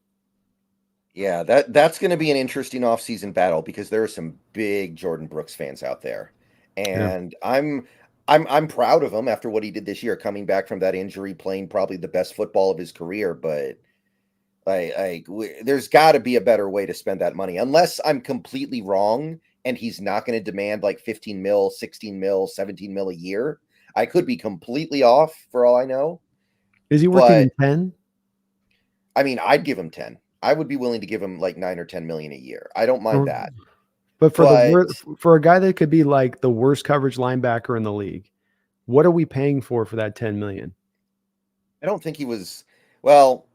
Yeah, that's going to be an interesting offseason battle because there are some big Jordan Brooks fans out there, Yeah. and I'm proud of him after what he did this year, coming back from that injury, playing probably the best football of his career. But there's got to be a better way to spend that money, unless I'm completely wrong and he's not going to demand like 15 mil, 16 mil, 17 mil a year. I could be completely off for all I know. Is he But working 10? I mean, I'd give him 10. I would be willing to give him like 9 or 10 million a year. I don't mind that. But But for a guy that could be like the worst coverage linebacker in the league, what are we paying for that 10 million? I don't think he was, well,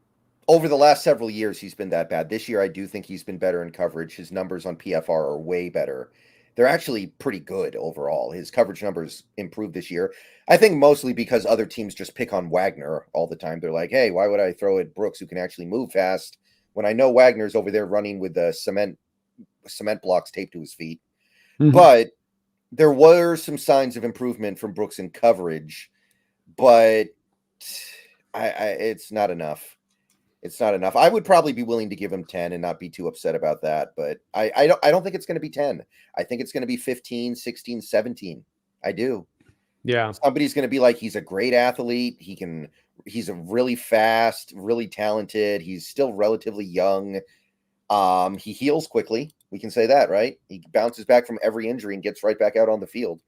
over the last several years he's been that bad. This year I do think he's been better in coverage. His numbers on PFR are way better. They're actually pretty good overall. His coverage numbers improved this year. I think mostly because other teams just pick on Wagner all the time. They're like, "Hey, why would I throw at Brooks who can actually move fast when I know Wagner's over there running with the cement blocks taped to his feet?" Mm-hmm. But there were some signs of improvement from Brooks in coverage, but it's not enough. It's not enough. I would probably be willing to give him 10 and not be too upset about that, but I don't think it's going to be 10. I think it's going to be 15, 16, 17. I do. Yeah. Somebody's going to be like, he's a great athlete. He's a really fast, really talented. He's still relatively young. He heals quickly. We can say that, right? He bounces back from every injury and gets right back out on the field.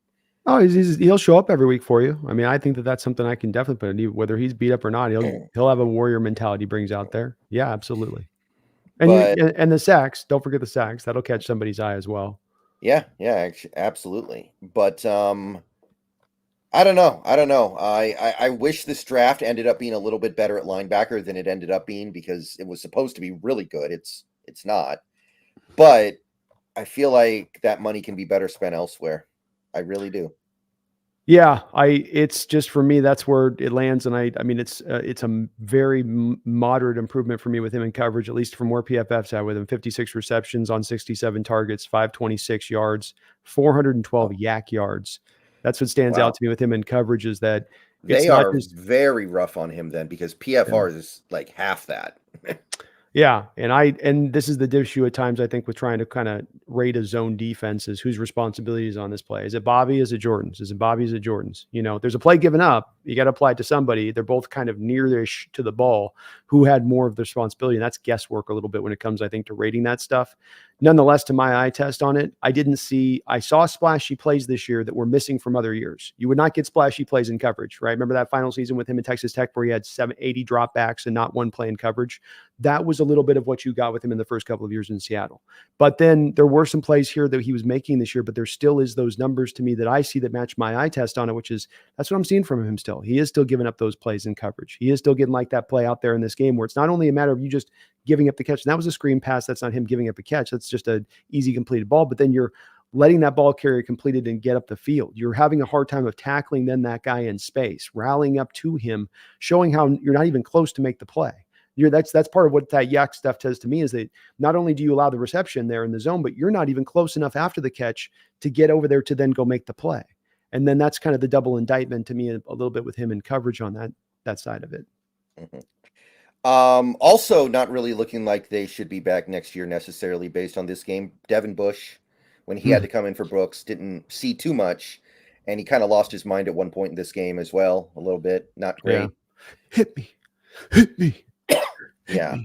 Oh, he'll show up every week for you. I mean, I think that that's something I can definitely put in. Whether he's beat up or not, he'll have a warrior mentality he brings out there. Yeah, absolutely. But And the sacks, don't forget the sacks. That'll catch somebody's eye as well. yeah, actually, absolutely. But I don't know. I wish this draft ended up being a little bit better at linebacker than it ended up being, because it was supposed to be really good. It's not. But I feel like that money can be better spent elsewhere. I really do. Yeah, it's just for me, that's where it lands. And I mean, it's a very moderate improvement for me with him in coverage, at least from where PFF's at with him. 56 receptions on 67 targets, 526 yards, 412 yak yards. That's what stands out Wow. to me with him in coverage, is that it's They not are just, very rough on him then, because PFR is like half that. yeah, and this is the issue at times, I think, with trying to kind of rate a zone defense, is whose responsibility is on this play. Is it Bobby? Is it Jordan's? Is it Bobby? Is it Jordan's? There's a play given up. You got to apply it to somebody. They're both kind of near-ish to the ball. Who had more of the responsibility? And that's guesswork a little bit when it comes, I think, to rating that stuff. Nonetheless, to my eye test on it, I saw splashy plays this year that were missing from other years. You would not get splashy plays in coverage, right? Remember that final season with him in Texas Tech where he had 80 dropbacks and not one play in coverage? That was a little bit of what you got with him in the first couple of years in Seattle. But then there were some plays here that he was making this year, but there still is those numbers to me that I see that match my eye test on it, which is, that's what I'm seeing from him still. He is still giving up those plays in coverage. He is still getting like that play out there in this game where it's not only a matter of you just giving up the catch. And that was a screen pass. That's not him giving up a catch. That's just an easy completed ball. But then you're letting that ball carrier completed and get up the field. You're having a hard time of tackling then that guy in space, rallying up to him, showing how you're not even close to make the play. That's part of what that yak stuff says to me, is that not only do you allow the reception there in the zone, but you're not even close enough after the catch to get over there to then go make the play. And then that's kind of the double indictment to me a little bit with him in coverage on that side of it. Mm-hmm. Also not really looking like they should be back next year necessarily based on this game. Devin Bush, when he had to come in for Brooks, didn't see too much, and he kind of lost his mind at one point in this game as well, a little bit. Not great. Yeah. Hit me. Yeah.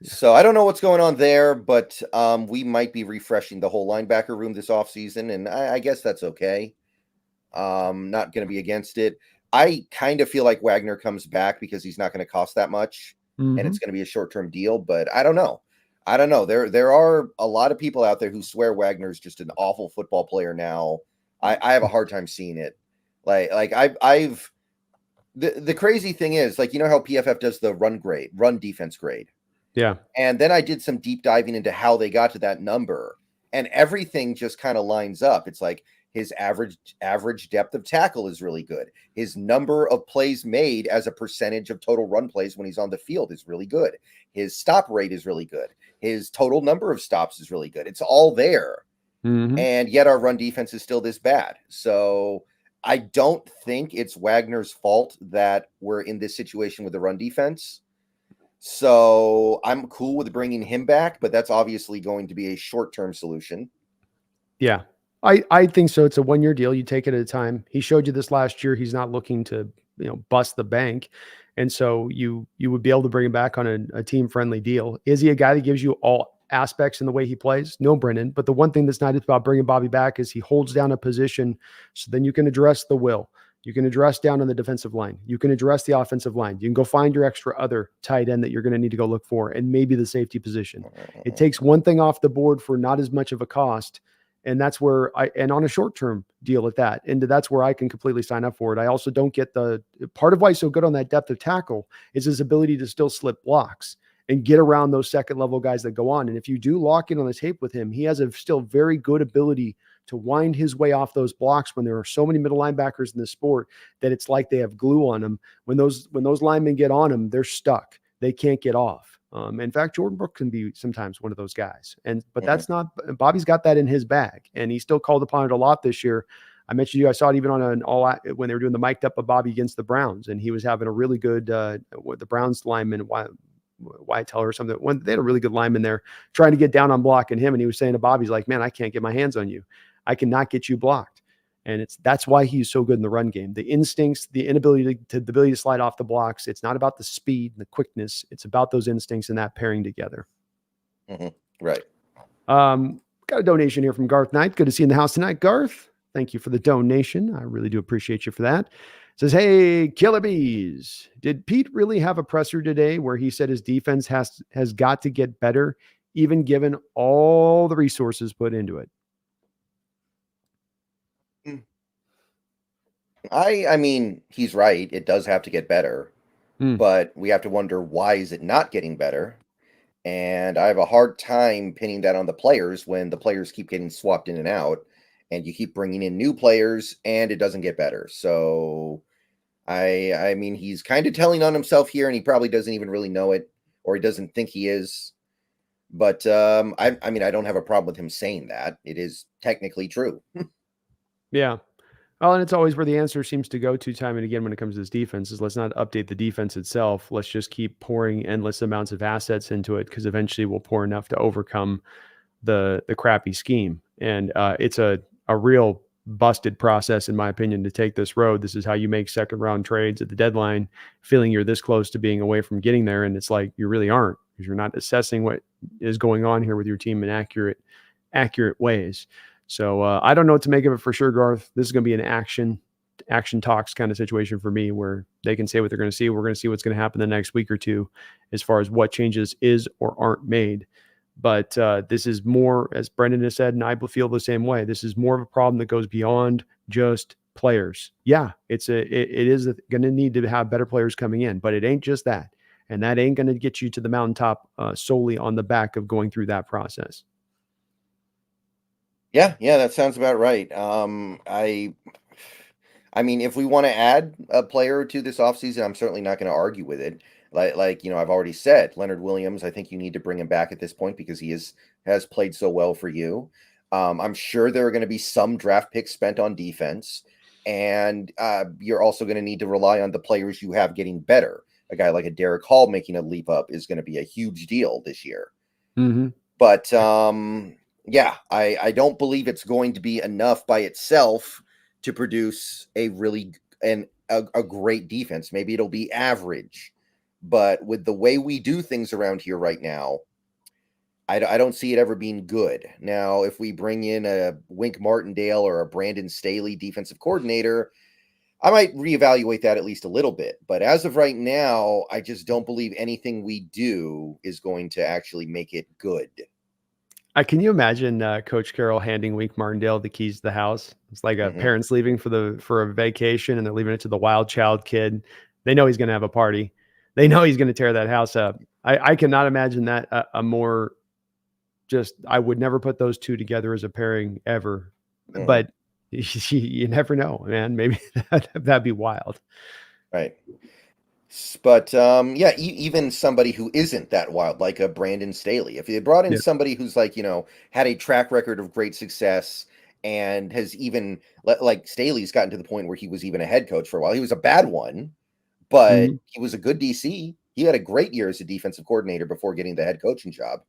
So I don't know what's going on there, but we might be refreshing the whole linebacker room this offseason, and I guess that's okay. Not going to be against it. I kind of feel like Wagner comes back because he's not going to cost that much, and it's going to be a short-term deal, but I don't know. I don't know. There are a lot of people out there who swear Wagner's just an awful football player now. I have a hard time seeing it. Like I've the crazy thing is, like, you know how PFF does the run defense grade. Yeah. And then I did some deep diving into how they got to that number, and everything just kind of lines up. It's like his average depth of tackle is really good. His number of plays made as a percentage of total run plays when he's on the field is really good. His stop rate is really good. His total number of stops is really good. It's all there. Mm-hmm. And yet our run defense is still this bad. So I don't think it's Wagner's fault that we're in this situation with the run defense. So I'm cool with bringing him back, but that's obviously going to be a short-term solution. Yeah, I think so. It's a 1-year deal. You take it at a time. He showed you this last year. He's not looking to, bust the bank. And so you would be able to bring him back on a team-friendly deal. Is he a guy that gives you all aspects in the way he plays? No, Brendan. But the one thing that's nice about bringing Bobby back is he holds down a position, so then you can address the will. You can address down on the defensive line. You can address the offensive line. You can go find your extra other tight end that you're going to need to go look for, and maybe the safety position. It takes one thing off the board for not as much of a cost. And that's where and on a short-term deal at that. And that's where I can completely sign up for it. I also don't get the part of why he's so good on that depth of tackle is his ability to still slip blocks and get around those second level guys that go on. And if you do lock in on the tape with him, he has a still very good ability to wind his way off those blocks when there are so many middle linebackers in this sport that it's like they have glue on them. When those linemen get on him, they're stuck. They can't get off. In fact, Jordan Brooks can be sometimes one of those guys. But that's not, Bobby's got that in his bag, and he still called upon it a lot this year. I mentioned you, I saw it even on when they were doing the mic'd up of Bobby against the Browns, and he was having a really good, the Browns lineman, Wyatt Teller or something. They had a really good lineman there trying to get down on blocking him. And he was saying to Bobby's like, man, I can't get my hands on you. I cannot get you blocked. And that's why he's so good in the run game. The instincts, the ability to slide off the blocks. It's not about the speed and the quickness. It's about those instincts and that pairing together. Mm-hmm. Right. Got a donation here from Garth Knight. Good to see you in the house tonight, Garth. Thank you for the donation. I really do appreciate you for that. It says, hey, Killer Bees. Did Pete really have a presser today where he said his defense has got to get better, even given all the resources put into it? I mean, he's right. It does have to get better, but we have to wonder, why is it not getting better? And I have a hard time pinning that on the players when the players keep getting swapped in and out, and you keep bringing in new players and it doesn't get better. So I mean, he's kind of telling on himself here, and he probably doesn't even really know it, or he doesn't think he is. But I mean, I don't have a problem with him saying that. It is technically true. Yeah. Well, and it's always where the answer seems to go to time and again when it comes to this defense is let's not update the defense itself. Let's just keep pouring endless amounts of assets into it, because eventually we'll pour enough to overcome the crappy scheme. And it's a real busted process, in my opinion, to take this road. This is how you make second round trades at the deadline, feeling you're this close to being away from getting there. And it's like, you really aren't, because you're not assessing what is going on here with your team in accurate ways. So I don't know what to make of it for sure, Garth. This is going to be an action talks kind of situation for me, where they can say what they're going to see. We're going to see what's going to happen the next week or two as far as what changes is or aren't made. But this is more, as Brendan has said, and I feel the same way. This is more of a problem that goes beyond just players. Yeah, it is going to need to have better players coming in, but it ain't just that. And that ain't going to get you to the mountaintop solely on the back of going through that process. Yeah, that sounds about right. I mean, if we want to add a player or two this offseason, I'm certainly not going to argue with it. Like I've already said, Leonard Williams, I think you need to bring him back at this point because he has played so well for you. I'm sure there are going to be some draft picks spent on defense, and you're also going to need to rely on the players you have getting better. A guy like a Derek Hall making a leap up is going to be a huge deal this year. Mm-hmm. But yeah, I don't believe it's going to be enough by itself to produce a great defense. Maybe it'll be average, but with the way we do things around here right now, I don't see it ever being good. Now, if we bring in a Wink Martindale or a Brandon Staley defensive coordinator, I might reevaluate that at least a little bit. But as of right now, I just don't believe anything we do is going to actually make it good. Can you imagine Coach Carroll handing Wink Martindale the keys to the house? It's like a Hmm. parents leaving for a vacation, and they're leaving it to the wild child kid. They know he's going to have a party. They know he's going to tear that house up. I cannot imagine that a more just. I would never put those two together as a pairing ever. Hmm. But you never know, man. Maybe that'd be wild. Right. But yeah, even somebody who isn't that wild, like a Brandon Staley, if you brought in Yeah. somebody who's like, had a track record of great success and has even like Staley's gotten to the point where he was even a head coach for a while. He was a bad one, but Mhm. he was a good DC. He had a great year as a defensive coordinator before getting the head coaching job.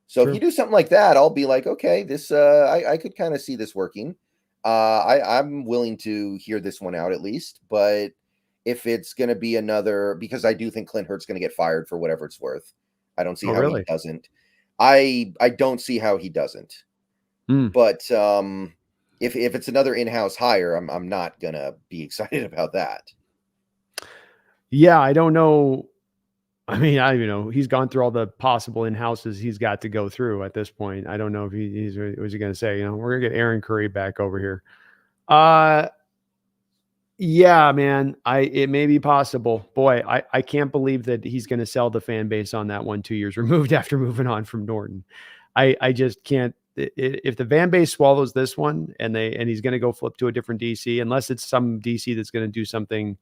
So if you True. do something like that, I'll be like, okay, this I could kind of see this working. I'm willing to hear this one out at least, but if it's going to be another, because I do think Clint Hurt's going to get fired for whatever it's worth. I don't see Oh, how he really? doesn't. I don't see how he doesn't. Mm. But if it's another in-house hire, I'm not gonna be excited about that. Yeah, I don't know. I mean, he's gone through all the possible in-houses he's got to go through at this point. I don't know if he's was he going to say, we're going to get Aaron Curry back over here. Uh, yeah, man, it may be possible. Boy, I can't believe that he's going to sell the fan base on that one 2 years removed after moving on from Norton. I just can't. If the fan base swallows this one and he's going to go flip to a different DC, unless it's some DC that's going to do something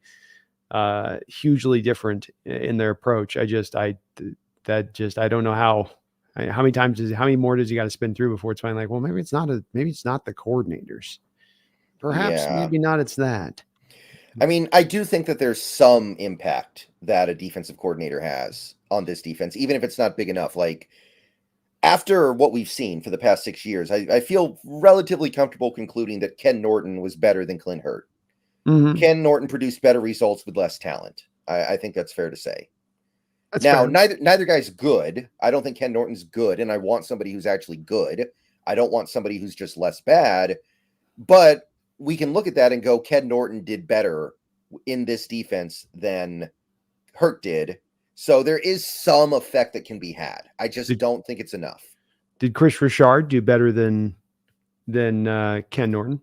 hugely different in their approach. I don't know how many more does he got to spin through before it's finally like, well, maybe it's not the coordinators. Perhaps Yeah. maybe not. It's that. I mean, I do think that there's some impact that a defensive coordinator has on this defense, even if it's not big enough. Like after what we've seen for the past 6 years, I feel relatively comfortable concluding that Ken Norton was better than Clint Hurt. Hmm. Ken Norton produced better results with less talent. I think that's fair to say. That's Now, fair. neither guy's good. I don't think Ken Norton's good, and I want somebody who's actually good. I don't want somebody who's just less bad. But we can look at that and go, Ken Norton did better in this defense than Hurt did. So there is some effect that can be had. I just Did don't think it's enough. did Chris Richard do better than Ken Norton?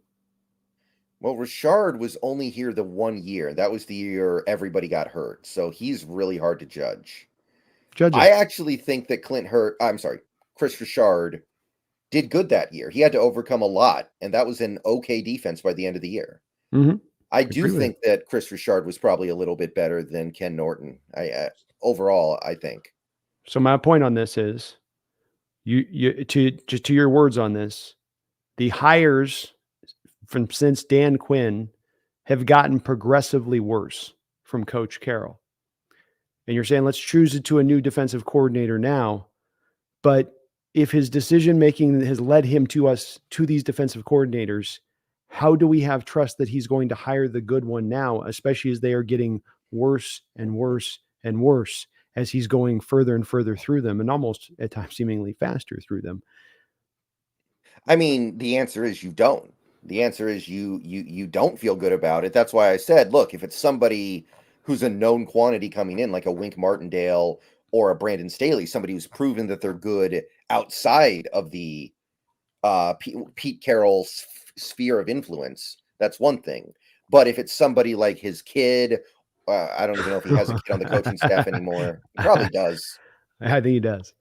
Well, Richard was only here the 1 year. That was the year everybody got hurt. So he's really hard to judge. Judge I him. actually think that Chris Richard did good that year. He had to overcome a lot, and that was an okay defense by the end of the year. Hmm. I do Agree with it. think that Chris Richard was probably a little bit better than Ken Norton. Overall, I think. So my point on this is to your words on this, the hires from since Dan Quinn have gotten progressively worse from Coach Carroll. And you're saying, let's choose it to a new defensive coordinator now. But if his decision making has led him to these defensive coordinators, how do we have trust that he's going to hire the good one now, especially as they are getting worse and worse and worse as he's going further and further through them and almost at times seemingly faster through them? I mean, the answer is you don't. The answer is you don't feel good about it. That's why I said, look, if it's somebody who's a known quantity coming in, like a Wink Martindale or a Brandon Staley, somebody who's proven that they're good outside of the Pete Carroll's sphere of influence, that's one thing. But if it's somebody like his kid, I don't even know if he has a kid on the coaching staff anymore. He probably does. I think he does.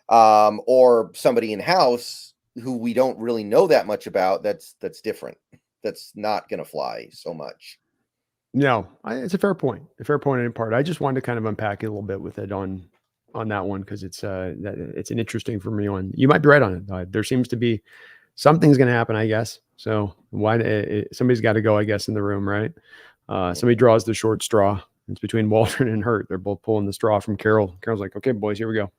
Or somebody in house who we don't really know that much about. That's different. That's not going to fly so much. No, it's a fair point. A fair point in part. I just wanted to kind of unpack it a little bit with it on that one because it's an interesting for me one. You might be right on it. There seems to be something's going to happen, I guess. So why somebody's got to go, I guess, in the room, right? Somebody draws the short straw. It's between Waldron and Hurt. They're both pulling the straw from Carroll. Carroll's like, okay, boys, here we go.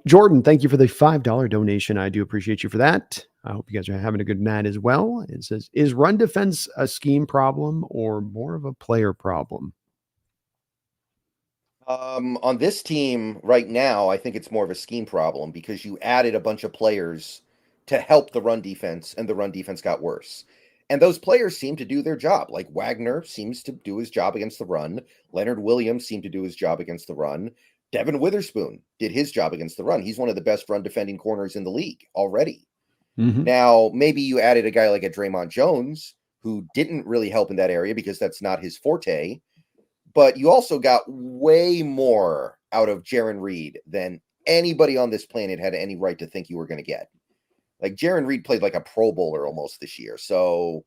Jordan, thank you for the $5 donation. I do appreciate you for that. I hope you guys are having a good night as well. It says, is run defense a scheme problem or more of a player problem? On this team right now, I think it's more of a scheme problem because you added a bunch of players to help the run defense, and the run defense got worse. And those players seem to do their job. Like Wagner seems to do his job against the run. Leonard Williams seemed to do his job against the run. Devin Witherspoon did his job against the run. He's one of the best run defending corners in the league already. Mm-hmm. Now, maybe you added a guy like a Draymond Jones who didn't really help in that area because that's not his forte. But you also got way more out of Jaron Reed than anybody on this planet had any right to think you were going to get. Like Jaron Reed played like a Pro Bowler almost this year. So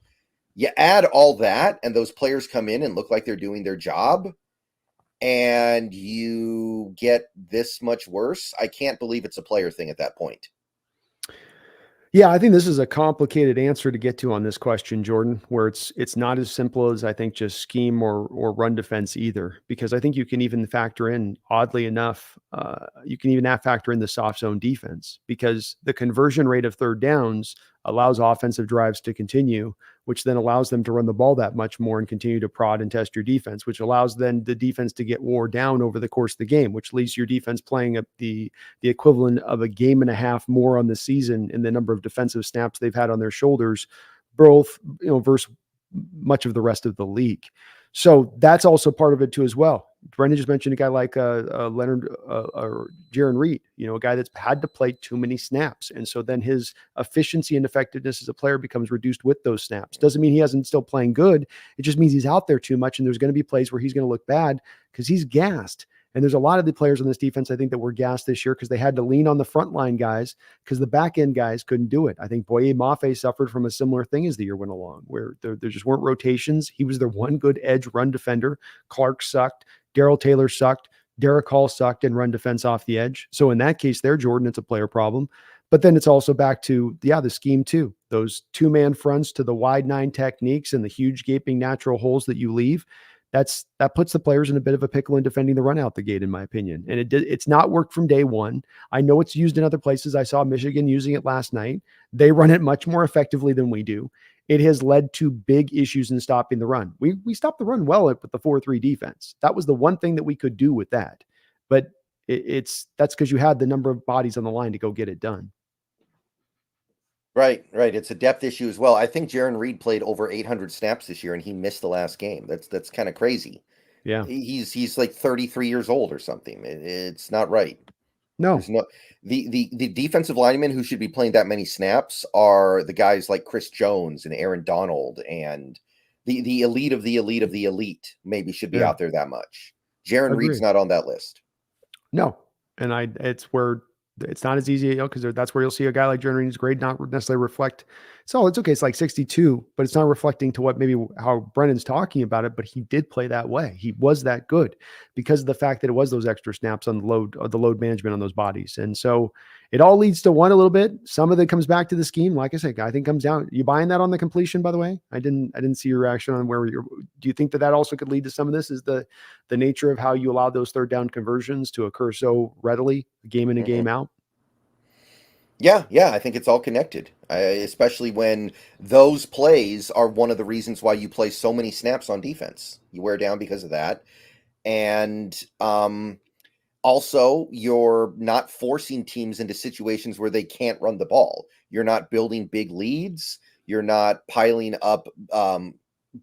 you add all that and those players come in and look like they're doing their job and you get this much worse. I can't believe it's a player thing at that point. Yeah, I think this is a complicated answer to get to on this question, Jordan, where it's not as simple as I think just scheme or run defense either, because I think you can even factor in, oddly enough, you can even factor in the soft zone defense, because the conversion rate of third downs allows offensive drives to continue, which then allows them to run the ball that much more and continue to prod and test your defense, which allows then the defense to get wore down over the course of the game, which leaves your defense playing at the equivalent of a game and a half more on the season in the number of defensive snaps they've had on their shoulders, both, versus much of the rest of the league. So that's also part of it too as well. Brendan just mentioned a guy like Leonard or Jaron Reed, a guy that's had to play too many snaps. And so then his efficiency and effectiveness as a player becomes reduced with those snaps. Doesn't mean he hasn't still playing good. It just means he's out there too much. And there's going to be plays where he's going to look bad because he's gassed. And there's a lot of the players on this defense, I think, that were gassed this year because they had to lean on the frontline guys because the back end guys couldn't do it. I think Boye Mafe suffered from a similar thing as the year went along, where there just weren't rotations. He was their one good edge run defender. Clark sucked. Darrell Taylor sucked. Derek Hall sucked in run defense off the edge. So in that case there, Jordan, it's a player problem. But then it's also back to, the scheme too. Those two-man fronts to the wide nine techniques and the huge gaping natural holes that you leave. That puts the players in a bit of a pickle in defending the run out the gate, in my opinion. And it's not worked from day one. I know it's used in other places. I saw Michigan using it last night. They run it much more effectively than we do. It has led to big issues in stopping the run. We stopped the run well with the 4-3 defense. That was the one thing that we could do with that. But that's because you had the number of bodies on the line to go get it done. Right. It's a depth issue as well. I think Jaron Reed played over 800 snaps this year, and he missed the last game. That's kind of crazy. Yeah, he's like 33 years old or something. It's not right. No, There's no the defensive linemen who should be playing that many snaps are the guys like Chris Jones and Aaron Donald, and the elite of the elite of the elite maybe should be out there that much. Jaron Reed's not on that list. No, and it's where it's not as easy, because that's where you'll see a guy like Jaron Reed's grade not necessarily reflect. So it's okay. It's like 62, but it's not reflecting to what maybe how Brennan's talking about it. But he did play that way. He was that good because of the fact that it was those extra snaps on the load management on those bodies. And so it all leads to one a little bit. Some of it comes back to the scheme. Like I said, I think comes down. You buying that on the completion, by the way? I didn't see your reaction on where you're. Do you think that also could lead to some of this? Is the nature of how you allow those third down conversions to occur so readily, game in and game out? Yeah, I think it's all connected, especially when those plays are one of the reasons why you play so many snaps on defense. You wear down because of that. And also, you're not forcing teams into situations where they can't run the ball. You're not building big leads. You're not piling up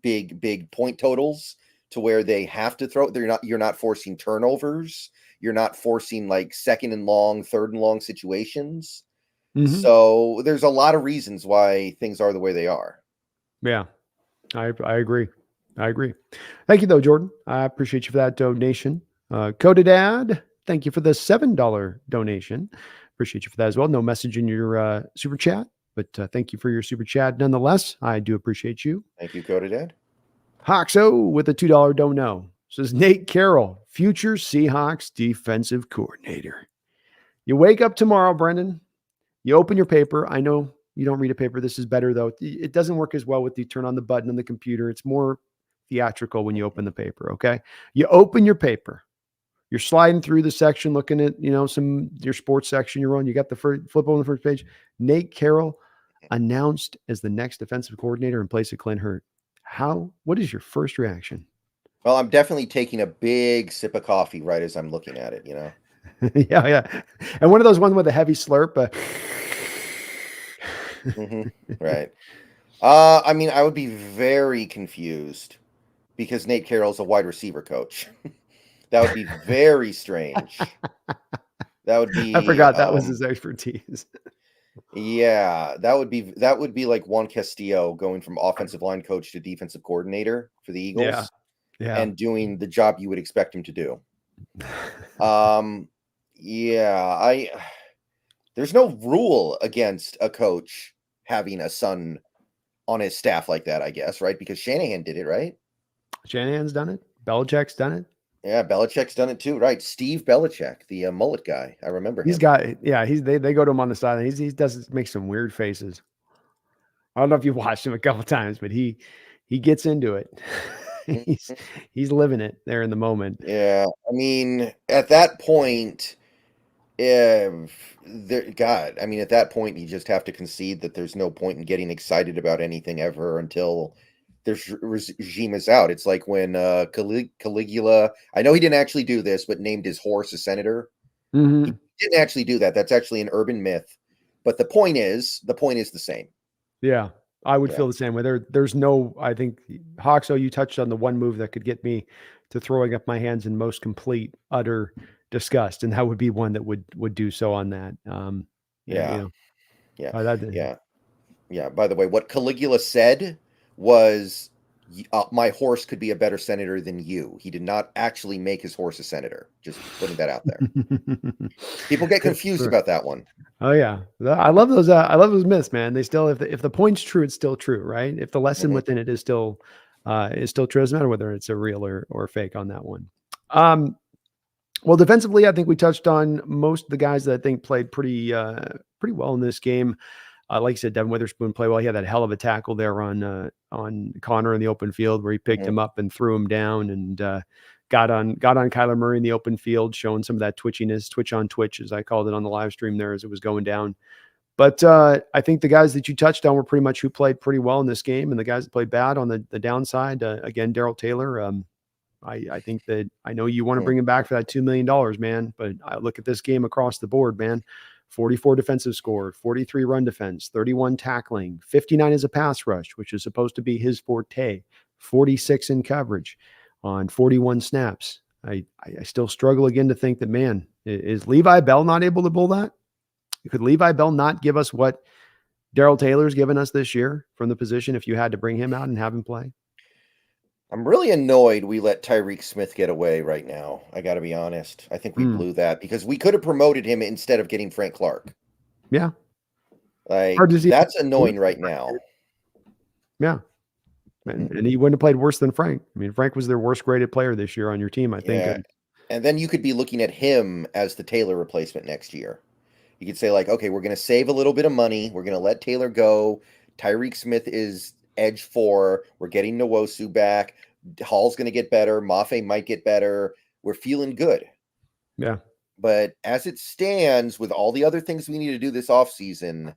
big point totals to where they have to throw. You're not forcing turnovers. You're not forcing like second and long, third and long situations. Mm-hmm. So there's a lot of reasons why things are the way they are. Yeah, I agree. Thank you though, Jordan. I appreciate you for that donation. Coded Ad, thank you for the $7 donation. Appreciate you for that as well. No message in your super chat, but thank you for your super chat nonetheless. I do appreciate you. Thank you, Coded Ad. Hoxo with a $2 don't know. Says Nate Carroll, future Seahawks defensive coordinator. You wake up tomorrow, Brendan. You open your paper. I know you don't read a paper. This is better, though. It doesn't work as well with you turn on the button on the computer. It's more theatrical when you open the paper, okay? You open your paper. You're sliding through the section, looking at, your sports section you're on. You got the flip on the first page. Nate Carroll announced as the next defensive coordinator in place of Clint Hurt. What is your first reaction? Well, I'm definitely taking a big sip of coffee right as I'm looking at it, Yeah. And one of those ones with a heavy slurp. Mm-hmm. Right. I mean, I would be very confused because Nate Carroll's a wide receiver coach. That would be very strange. That would I be, forgot that was his expertise. yeah, that would be like Juan Castillo going from offensive line coach to defensive coordinator for the Yeah. Eagles Yeah. and doing the job you would expect him to do. Um, yeah, there's no rule against a coach having a son on his staff like that, I guess, right? Because Shanahan did it, right? Shanahan's done it. Belichick's done it. Yeah, Belichick's done it too, right? Steve Belichick, the mullet guy. I remember He's him. got, yeah, they go to him on the side. He does make some weird faces. I don't know if you've watched him a couple times, but he gets into it. he's Mhm. he's living it there in the moment. Yeah, I mean, at that point, God, I mean, at that point, you just have to concede that there's no point in getting excited about anything ever until there's regime is out. It's like when Caligula, I know he didn't actually do this, but named his horse a senator. He Mm-hmm. didn't actually do that. That's actually an urban myth. But the point is the same. Yeah, I would Yeah. feel the same way. There's no, I think, Hawkso, you touched on the one move that could get me to throwing up my hands in most complete, utter disgust, and that would be one that would do so on that. Yeah, Yeah. Yeah. that Yeah. Yeah. By the way, what Caligula said was, my horse could be a better senator than you. He did not actually make his horse a senator. Just putting that out there. People get confused Sure. about that one. Oh yeah, I love those. I love those myths, man. They still, if the point's true, it's still true, right? If the lesson Mhm. within it is still true, doesn't matter whether it's a real or fake on that one. Um, Well, defensively, I think we touched on most of the guys that I think played pretty well in this game. Like you said, Devin Witherspoon played well. He had that hell of a tackle there on Connor in the open field where he picked Mhm. him up and threw him down and got on Kyler Murray in the open field, showing some of that twitchiness, twitch on twitch, as I called it on the live stream there as it was going down. But I think the guys that you touched on were pretty much who played pretty well in this game, and the guys that played bad on the downside, again, Daryl Taylor. I think that I know you want to Mhm. bring him back for that $2 million, man. But I look at this game across the board, man. 44 defensive score, 43 run defense, 31 tackling, 59 as a pass rush, which is supposed to be his forte, 46 in coverage on 41 snaps. I still struggle again to think that, man, is Levi Bell not able to pull that? Could Levi Bell not give us what Daryl Taylor's given us this year from the position if you had to bring him out and have him play? I'm really annoyed we let Tyreek Smith get away right now. I got to be honest. I think we Mm, blew that because we could have promoted him instead of getting Frank Clark. yeah. Hard Like, to see. that's annoying right now. Yeah. Mhm. And he wouldn't have played worse than Frank. I mean, Frank was their worst graded player this year on your team, I think. Yeah. And then you could be looking at him as the Taylor replacement next year. You could say, like, okay, we're going to save a little bit of money. We're going to let Taylor go. Tyreek Smith is edge 4. We're getting Nwosu back. Hall's going to get better. Mafe might get better. We're feeling good. Yeah. But as it stands, with all the other things we need to do this offseason,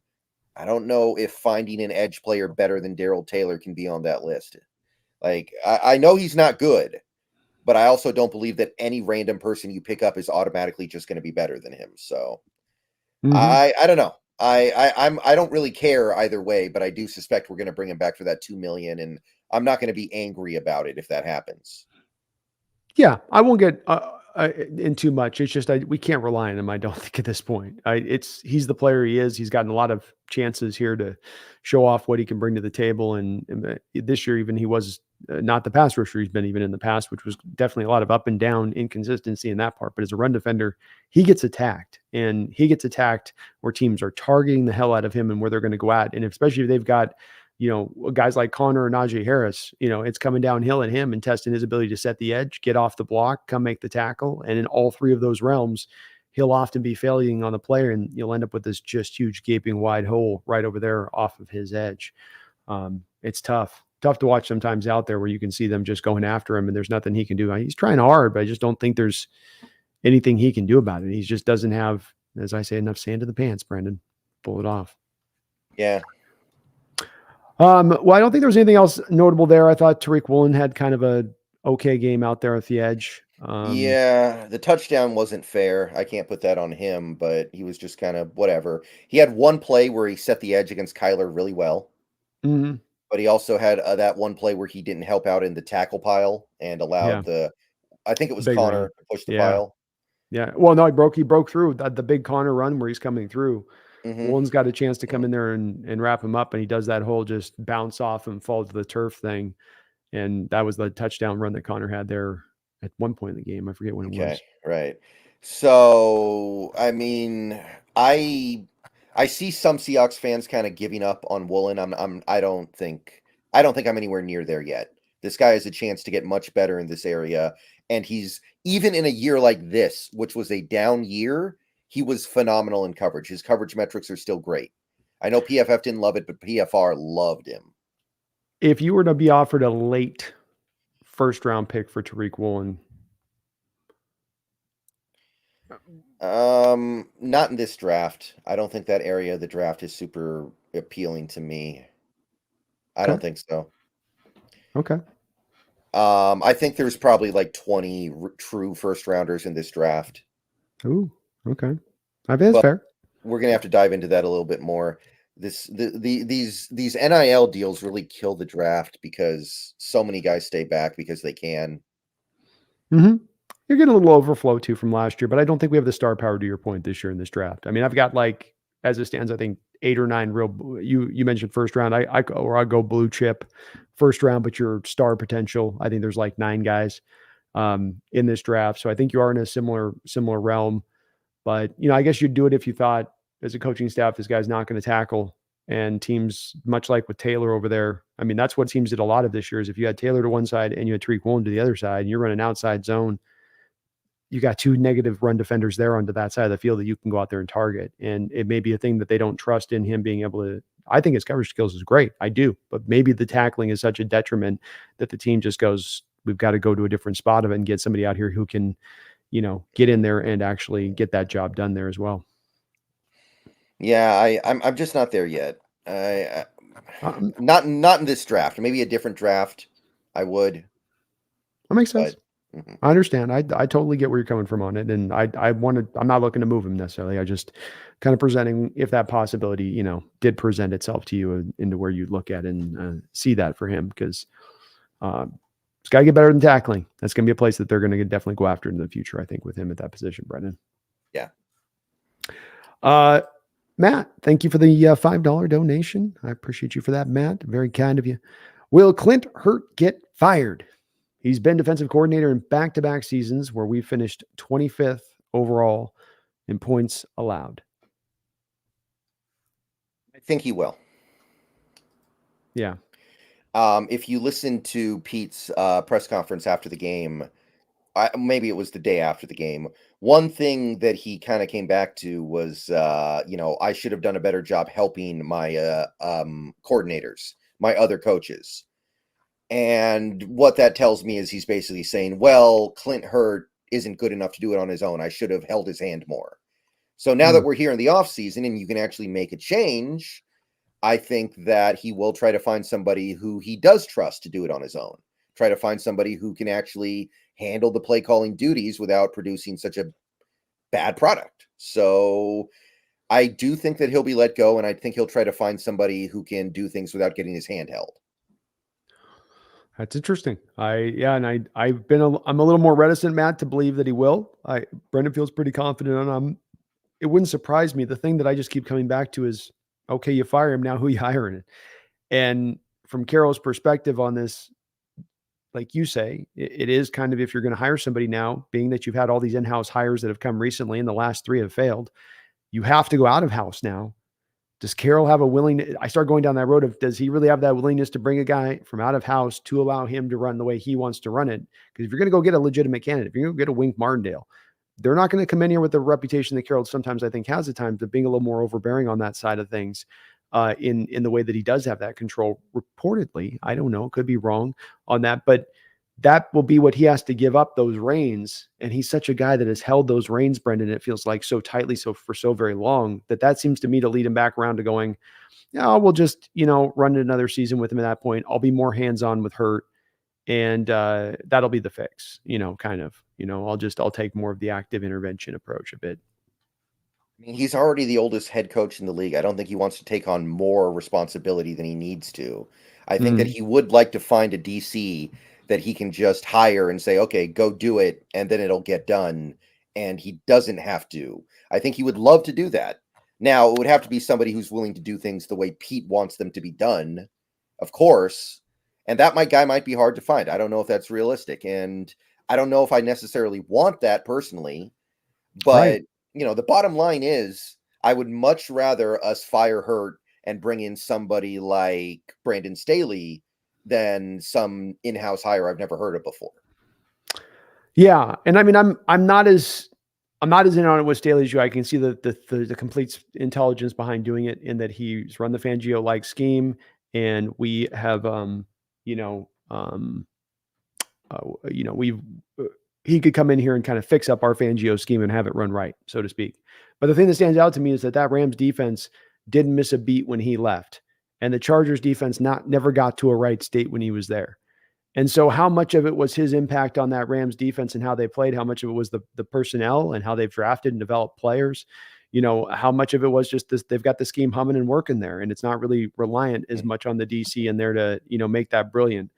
I don't know if finding an edge player better than Daryl Taylor can be on that list. Like, I know he's not good, but I also don't believe that any random person you pick up is automatically just going to be better than him. So Mhm. I don't know. I don't really care either way, but I do suspect we're going to bring him back for that 2 million, and I'm not going to be angry about it if that happens. Yeah, I won't get in too much. It's just we can't rely on him. I don't think at this point. He's the player he is. He's gotten a lot of chances here to show off what he can bring to the table. And this year, even he was not the pass rusher he's been even in the past, which was definitely a lot of up and down inconsistency in that part. But as a run defender, he gets attacked, and he gets attacked where teams are targeting the hell out of him and where they're going to go at. And especially if they've got guys like Connor or Najee Harris, it's coming downhill at him and testing his ability to set the edge, get off the block, come make the tackle. And in all three of those realms, he'll often be failing on the player, and you'll end up with this just huge gaping wide hole right over there off of his edge. It's tough to watch sometimes out there where you can see them just going after him and there's nothing he can do. He's trying hard, but I just don't think there's anything he can do about it. He just doesn't have, as I say, enough sand in the pants, Brendan. Pull it off. Yeah. Well, I don't think there was anything else notable there. I thought Tariq Woolen had kind of a okay game out there at the edge. Yeah, the touchdown wasn't fair. I can't put that on him, but he was just kind of whatever. He had one play where he set the edge against Kyler really well. Mhm. but he also had that one play where he didn't help out in the tackle pile and Yeah. allowed I think it was Big run. Connor to push the Yeah. pile. Yeah. Well, no, he broke through the big Connor run where he's coming through. Hmm. Woolen's got a chance to come in there and wrap him up, and he does that whole just bounce off and fall to the turf thing. And that was the touchdown run that Connor had there at one point in the game. I forget when it Okay, was. right. So, I mean, I I see some Seahawks fans kind of giving up on Woolen. I don't think I'm anywhere near there yet. This guy has a chance to get much better in this area, and he's even in a year like this, which was a down year, he was phenomenal in coverage. His coverage metrics are still great. I know PFF didn't love it, but PFR loved him. If you were to be offered a late first round pick for Tariq Woolen, Not in this draft. I don't think that area of the draft is super appealing to me. I okay, don't think so. okay, I think there's probably like 20 true first rounders in this draft, ooh, okay, I think that's but fair. we're gonna have to dive into that a little bit more. These NIL deals really kill the draft because so many guys stay back because they can. Hmm. You're getting a little overflow too from last year, but I don't think we have the star power to your point this year in this draft. I mean, I've got like as it stands, I think 8 or 9 real. You mentioned first round. I go blue chip first round, but your star potential. I think there's like 9 guys in this draft, so I think you are in a similar realm. But I guess you'd do it if you thought as a coaching staff this guy's not going to tackle. And teams, much like with Taylor over there, I mean, that's what teams did a lot of this year. Is if you had Taylor to one side and you had Tariq Woolen to the other side, and you're running outside zone, you got 2 negative run defenders there onto that side of the field that you can go out there and target. And it may be a thing that they don't trust in him being able to. I think his coverage skills is great. I do. But maybe the tackling is such a detriment that the team just goes, we've got to go to a different spot of it and get somebody out here who can, get in there and actually get that job done there as well. Yeah, I'm just not there yet. I Um, not in this draft. Maybe a different draft. I would, that makes sense. but mhm. I understand. I totally get where you're coming from on it. And I'm not looking to move him necessarily. I just kind of presenting if that possibility, did present itself to you into where you look at and see that for him. Because it's got to get better than tackling. That's going to be a place that they're going to definitely go after in the future, I think, with him at that position, Brendan. Yeah. Matt, thank you for the $5 donation. I appreciate you for that, Matt. Very kind of you. Will Clint Hurt get fired? He's been defensive coordinator in back-to-back seasons where we finished 25th overall in points allowed. I think he will. Yeah. If you listen to Pete's press conference after the game, maybe it was the day after the game. One thing that he kind of came back to was, I should have done a better job helping my coordinators, my other coaches. And what that tells me is he's basically saying, well, Clint Hurt isn't good enough to do it on his own. I should have held his hand more. So now that we're here in the offseason and you can actually make a change, I think that he will try to find somebody who he does trust to do it on his own. Try to find somebody who can actually handle the play calling duties without producing such a bad product. So I do think that he'll be let go, and I think he'll try to find somebody who can do things without getting his hand held. That's interesting. I'm a little more reticent, Matt, to believe that he will. Brendan feels pretty confident on him. It wouldn't surprise me. The thing that I just keep coming back to is, okay, you fire him now. Who you hiring? And from Carroll's perspective on this, like you say, it is kind of if you're going to hire somebody now, being that you've had all these in-house hires that have come recently, and the last 3 have failed, you have to go out of house now. Does Carroll have a willingness? I start going down that road of, does he really have that willingness to bring a guy from out of house to allow him to run the way he wants to run it? Because if you're going to go get a legitimate candidate, if you're going to get a Wink Martindale, they're not going to come in here with the reputation that Carroll sometimes I think has at times of being a little more overbearing on that side of things. In the way that he does have that control, reportedly, I don't know, could be wrong on that, but that will be what he has to give up, those reins. And he's such a guy that has held those reins, Brendan, it feels like so tightly, so for so very long, that seems to me to lead him back around to going, yeah, we'll just, run another season with him at that point. I'll be more hands-on with Hurt, and that'll be the fix, I'll take more of the active intervention approach a bit. I mean, he's already the oldest head coach in the league. I don't think he wants to take on more responsibility than he needs to. I think that he would like to find a DC that he can just hire and say, okay, go do it, and then it'll get done. And he doesn't have to. I think he would love to do that. Now, it would have to be somebody who's willing to do things the way Pete wants them to be done, of course. And that guy might be hard to find. I don't know if that's realistic. And I don't know if I necessarily want that personally. But, Right. the bottom line is I would much rather us fire Hurt and bring in somebody like Brandon Staley than some in-house hire I've never heard of before. Yeah, and I mean, I'm not as in on it with Staley as you. I can see the complete intelligence behind doing it, in that he's run the Fangio like scheme, and we have you know um we've he could come in here and kind of fix up our Fangio scheme and have it run right, so to speak. But the thing that stands out to me is that Rams defense didn't miss a beat when he left, and the Chargers defense never got to a right state when he was there. And so how much of it was his impact on that Rams defense and how they played? How much of it was the personnel and how they've drafted and developed players? How much of it was just this, they've got the scheme humming and working there, and it's not really reliant as much on the DC in there to, make that brilliant.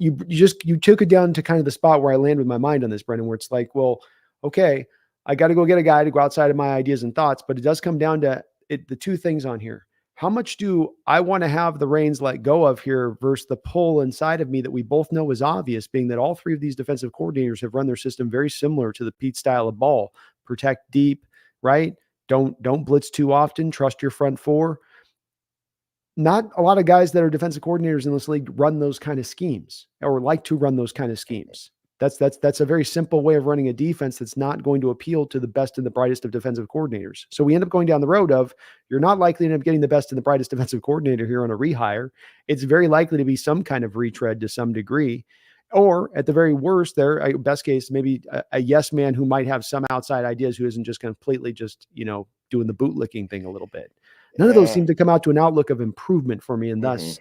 You took it down to kind of the spot where I land with my mind on this, Brendan, where it's like, well, okay, I got to go get a guy to go outside of my ideas and thoughts, but it does come down to the two things on here. How much do I want to have the reins let go of here versus the pull inside of me that we both know is obvious, being that all three of these defensive coordinators have run their system very similar to the Pete style of ball. Protect deep, right? Don't blitz too often. Trust your front four. Not a lot of guys that are defensive coordinators in this league run those kind of schemes or like to run those kind of schemes. That's a very simple way of running a defense that's not going to appeal to the best and the brightest of defensive coordinators. So we end up going down the road of, you're not likely to end up getting the best and the brightest defensive coordinator here on a rehire. It's very likely to be some kind of retread to some degree. Or at the very worst, best case, maybe a yes man who might have some outside ideas, who isn't just completely just, doing the bootlicking thing a little bit. None of those seem to come out to an outlook of improvement for me, and thus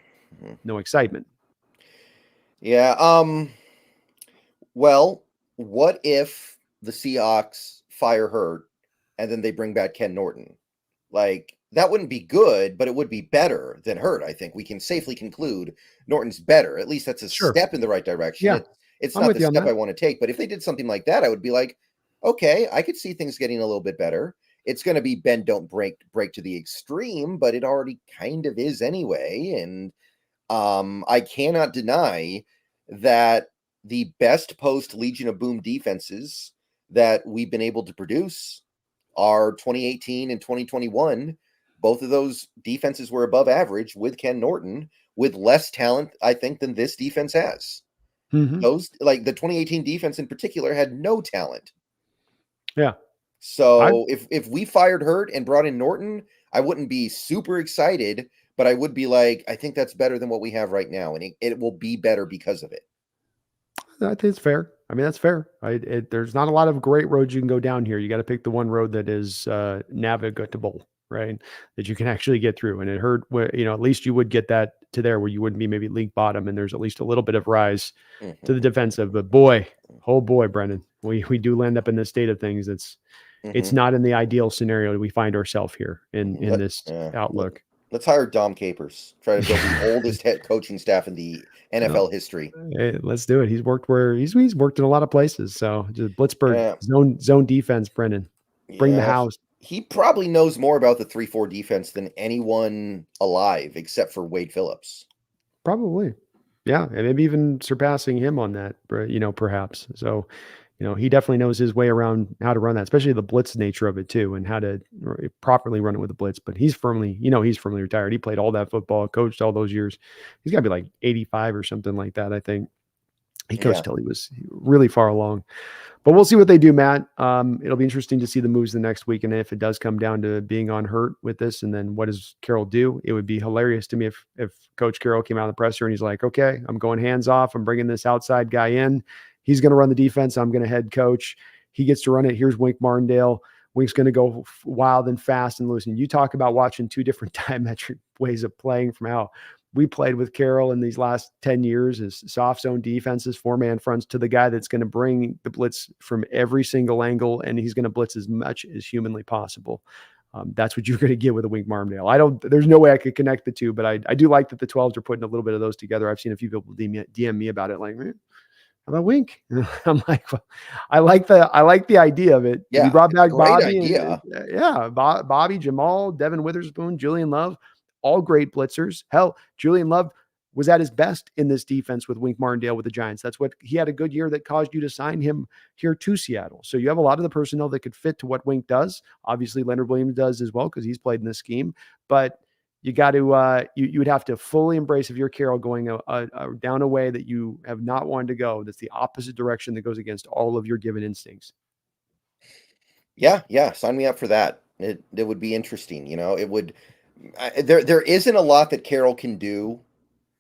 no excitement. Yeah. Well, what if the Seahawks fire Hurt and then they bring back Ken Norton? Like, that wouldn't be good, but it would be better than Hurt. I think we can safely conclude Norton's better. At least that's a step in the right direction. Yeah, it's not the step I want to take, but if they did something like that, I would be like, okay, I could see things getting a little bit better. It's going to be bend, don't break to the extreme, but it already kind of is anyway. And I cannot deny that the best post Legion of Boom defenses that we've been able to produce are 2018 and 2021. Both of those defenses were above average with Ken Norton, with less talent, I think, than this defense has. Those, like the 2018 defense in particular, had no talent. Yeah. So if we fired Hurt and brought in Norton, I wouldn't be super excited, but I would be like, I think that's better than what we have right now, and it will be better because of it. I think it's fair. I mean, that's fair. There's not a lot of great roads you can go down here. You got to pick the one road that is navigable, right? That you can actually get through. And it hurt where, at least you would get that to there where you wouldn't be maybe league bottom, and there's at least a little bit of rise to the defensive. But boy, oh boy, Brendan, we do land up in this state of things. It's not in the ideal scenario that we find ourselves here in this outlook. Let's hire Dom Capers. Try to build the oldest head coaching staff in the NFL history. Hey, let's do it. He's worked he's worked in a lot of places. So just Blitzburg zone defense, Brendan. Bring the house. He probably knows more about the 3-4 defense than anyone alive, except for Wade Phillips. Probably. Yeah. And maybe even surpassing him on that, perhaps. So, he definitely knows his way around how to run that, especially the blitz nature of it too, and how to properly run it with the blitz. But he's firmly retired. He played all that football, coached all those years. He's got to be like 85 or something like that, I think. He coached till he was really far along. But we'll see what they do, Matt. It'll be interesting to see the moves the next week. And if it does come down to being on Hurt with this, and then what does Carroll do? It would be hilarious to me if Coach Carroll came out of the presser and he's like, okay, I'm going hands off. I'm bringing this outside guy in. He's going to run the defense. I'm going to head coach. He gets to run it. Here's Wink Martindale. Wink's going to go wild and fast and loose. And you talk about watching two different diametric ways of playing from how we played with Carroll in these last 10 years as soft zone defenses, 4-man fronts, to the guy that's going to bring the blitz from every single angle, and he's going to blitz as much as humanly possible. That's what you're going to get with a Wink Martindale. There's no way I could connect the two, but I do like that the 12s are putting a little bit of those together. I've seen a few people DM me about it, like, man, how about Wink? I'm like, well, I like the idea of it. We Yeah, brought it's a back great Bobby idea. Bobby, Jamal, Devin Witherspoon, Julian Love, all great blitzers. Hell, Julian Love was at his best in this defense with Wink Martindale with the Giants. That's what he had a good year that caused you to sign him here to Seattle. So you have a lot of the personnel that could fit to what Wink does. Obviously, Leonard Williams does as well because he's played in this scheme. But you got to you would have to fully embrace if you're Carroll going down a way that you have not wanted to go. That's the opposite direction that goes against all of your given instincts. Yeah, sign me up for that. It would be interesting. It would. There isn't a lot that Carroll can do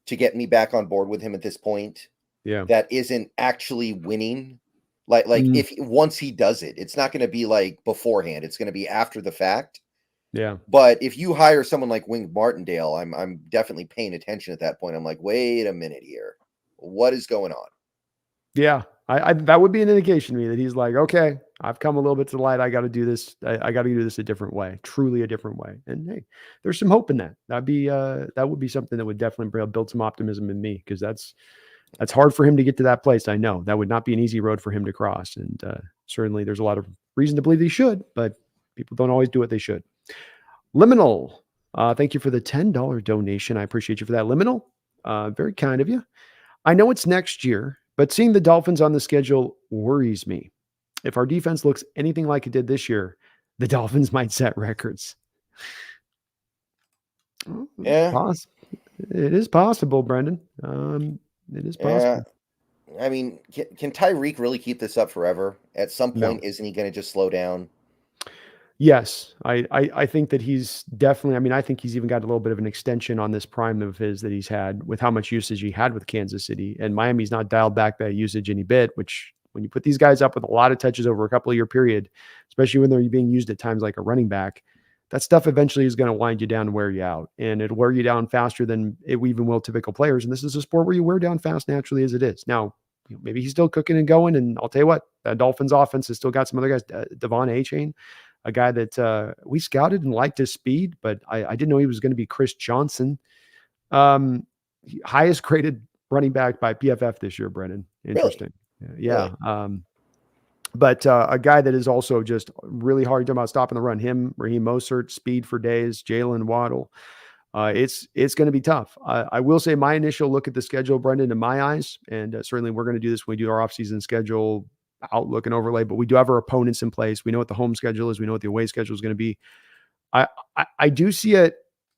to get me back on board with him at this point. Yeah, that isn't actually winning. Like if once he does it, it's not going to be like beforehand. It's going to be after the fact. Yeah. But if you hire someone like Wink Martindale, I'm definitely paying attention at that point. I'm like, wait a minute here, what is going on? Yeah, I that would be an indication to me that he's like, okay, I've come a little bit to the light. I got to do this. I got to do this a different way, truly a different way. And hey, there's some hope in that. That would be something that would definitely build some optimism in me because that's hard for him to get to that place. I know that would not be an easy road for him to cross, and certainly there's a lot of reason to believe he should, but people don't always do what they should. Liminal, thank you for the $10 donation. I appreciate you for that, Liminal. Very kind of you. I know it's next year, but seeing the Dolphins on the schedule worries me. If our defense looks anything like it did this year, the Dolphins might set records. Yeah, it is possible, Brendan. It is possible. Yeah. I mean, can Tyreek really keep this up forever? At some point, No. isn't he going to just slow down? Yes, I think that he's definitely. I mean, I think he's even got a little bit of an extension on this prime of his that he's had with how much usage he had with Kansas City, and Miami's not dialed back that usage any bit. Which, when you put these guys up with a lot of touches over a couple of year period, especially when they're being used at times like a running back, that stuff eventually is going to wind you down and wear you out, and it'll wear you down faster than it even will typical players. And this is a sport where you wear down fast naturally as it is. Now, maybe he's still cooking and going, and I'll tell you what, that Dolphins offense has still got some other guys, Devon Achane, a guy that we scouted and liked his speed, but I didn't know he was going to be Chris Johnson. Highest graded running back by PFF this year, Brennan. Interesting. Really? Yeah. But a guy that is also just really hard. You're talking about stopping the run. Him, Raheem Mostert, speed for days, Jalen Waddle. It's going to be tough. I will say my initial look at the schedule, Brendan, in my eyes, and certainly we're going to do this when we do our offseason schedule outlook and overlay, but we do have our opponents in place. We know what the home schedule is. We know what the away schedule is going to be. I do see a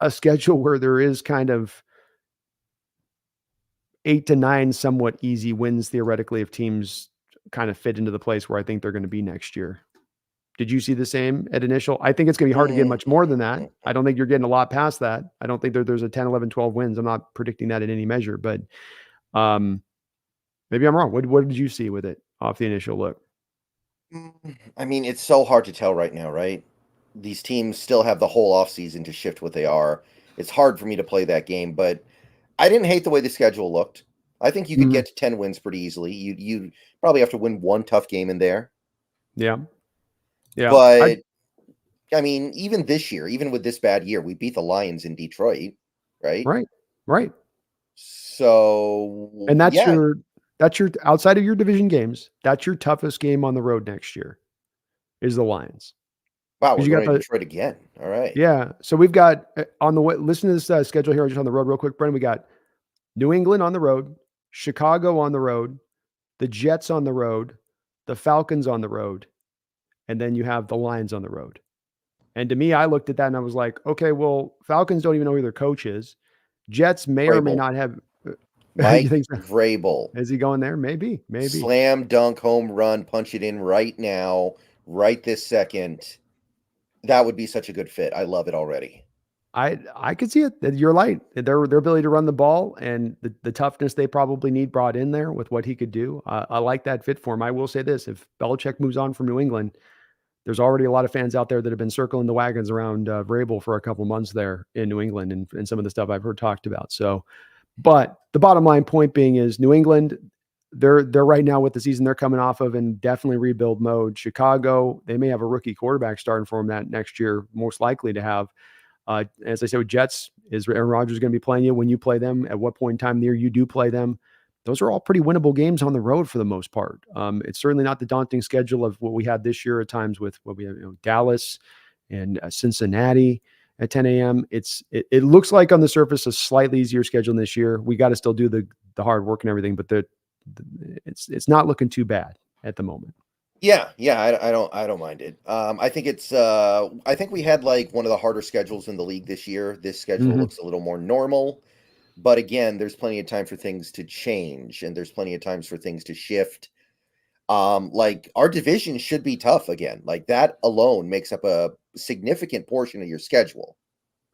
schedule where there is kind of 8 to 9 somewhat easy wins theoretically if teams kind of fit into the place where I think they're going to be next year. Did you see the same at initial? I think it's going to be hard to get much more than that. I don't think you're getting a lot past that. I don't think there's a 10, 11, 12 wins. I'm not predicting that in any measure, but maybe I'm wrong. What did you see with it off the initial look? I mean, it's so hard to tell right now, right? These teams still have the whole offseason to shift what they are. It's hard for me to play that game, but I didn't hate the way the schedule looked. I think you could get to 10 wins pretty easily. You probably have to win one tough game in there. Yeah. Yeah. But I mean, even this year, even with this bad year, we beat the Lions in Detroit, right? Right. So, and that's your outside of your division games, that's your toughest game on the road next year is the Lions. Wow, we're going to Detroit again. All right. Yeah. So we've got on the way, listen to this schedule here just on the road real quick, Brendan. We got New England on the road, Chicago on the road, the Jets on the road, the Falcons on the road, and then you have the Lions on the road. And to me, I looked at that and I was like, okay, well, Falcons don't even know who their coach is. Jets may or may not have. Mike Vrabel. Is he going there? Maybe. Slam dunk, home run, punch it in right now, right this second. That would be such a good fit. I love it already. I could see it. You're right. Their ability to run the ball and the toughness they probably need brought in there with what he could do. I like that fit for him. I will say this: if Belichick moves on from New England, there's already a lot of fans out there that have been circling the wagons around Vrabel for a couple months there in New England and some of the stuff I've heard talked about. So, but the bottom line point being is New England, they're right now with the season they're coming off of in definitely rebuild mode. Chicago, they may have a rookie quarterback starting for them that next year, most likely to have. As I said, with Jets, is Aaron Rodgers going to be playing you when you play them? At what point in time of the year you do play them? Those are all pretty winnable games on the road for the most part. It's certainly not the daunting schedule of what we had this year at times with what we have, Dallas and Cincinnati at 10 a.m. It looks like on the surface a slightly easier schedule this year. We got to still do the hard work and everything, but it's not looking too bad at the moment. Yeah, I don't mind it. I think I think we had like one of the harder schedules in the league this year. This schedule looks a little more normal, but again, there's plenty of time for things to change, and there's plenty of times for things to shift. Like our division should be tough again. Like that alone makes up a significant portion of your schedule.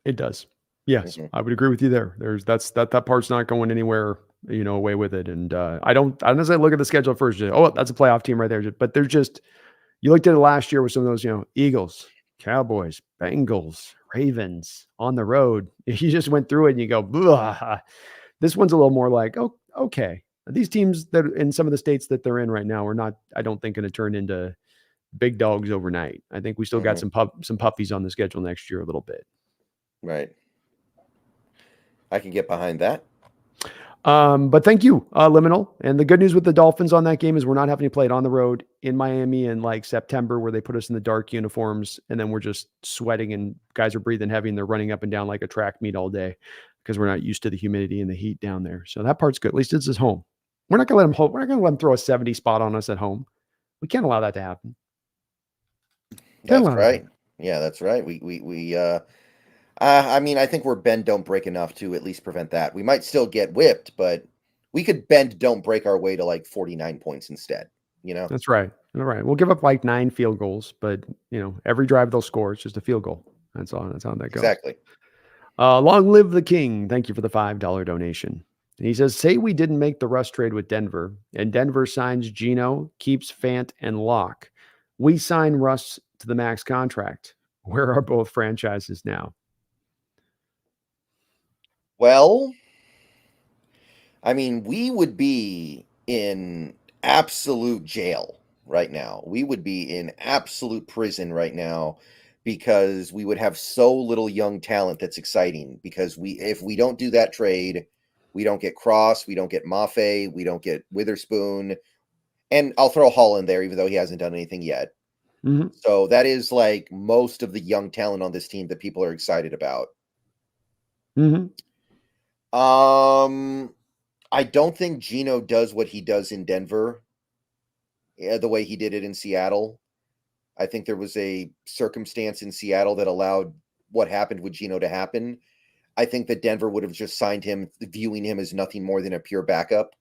It does. Yes, I would agree with you there. That part's not going anywhere, away with it. And I don't necessarily look at the schedule first. That's a playoff team right there. But there's just, you looked at it last year with some of those, Eagles, Cowboys, Bengals, Ravens on the road. You just went through it and you go, blah. This one's a little more like, oh, okay. These teams that in some of the states that they're in right now are not, I don't think, going to turn into big dogs overnight. I think we still got some puppies on the schedule next year a little bit. Right. I can get behind that. But thank you, Liminal. And the good news with the Dolphins on that game is we're not having to play it on the road in Miami in like September, where they put us in the dark uniforms and then we're just sweating and guys are breathing heavy and they're running up and down like a track meet all day because we're not used to the humidity and the heat down there. So that part's good. At least it's his home. We're not going to let him throw a 70 spot on us at home. We can't allow that to happen. That's right. Yeah, that's right. I mean, I think we're bend, don't break enough to at least prevent that. We might still get whipped, but we could bend, don't break our way to like 49 points instead. That's right. All right. We'll give up like 9 field goals, but every drive they'll score, it's just a field goal. That's all. That's how that goes. Exactly. Long live the king. Thank you for the $5 donation. And he says, say we didn't make the Russ trade with Denver, and Denver signs Geno, keeps Fant and Locke. We sign Russ to the max contract. Where are both franchises now? Well, I mean, we would be in absolute jail right now. We would be in absolute prison right now because we would have so little young talent that's exciting. Because if we don't do that trade, we don't get Cross, we don't get Mafe, we don't get Witherspoon, and I'll throw Hall in there, even though he hasn't done anything yet. So that is like most of the young talent on this team that people are excited about. I don't think Geno does what he does in Denver the way he did it in Seattle. I think there was a circumstance in Seattle that allowed what happened with Geno to happen. I think that Denver would have just signed him, viewing him as nothing more than a pure backup.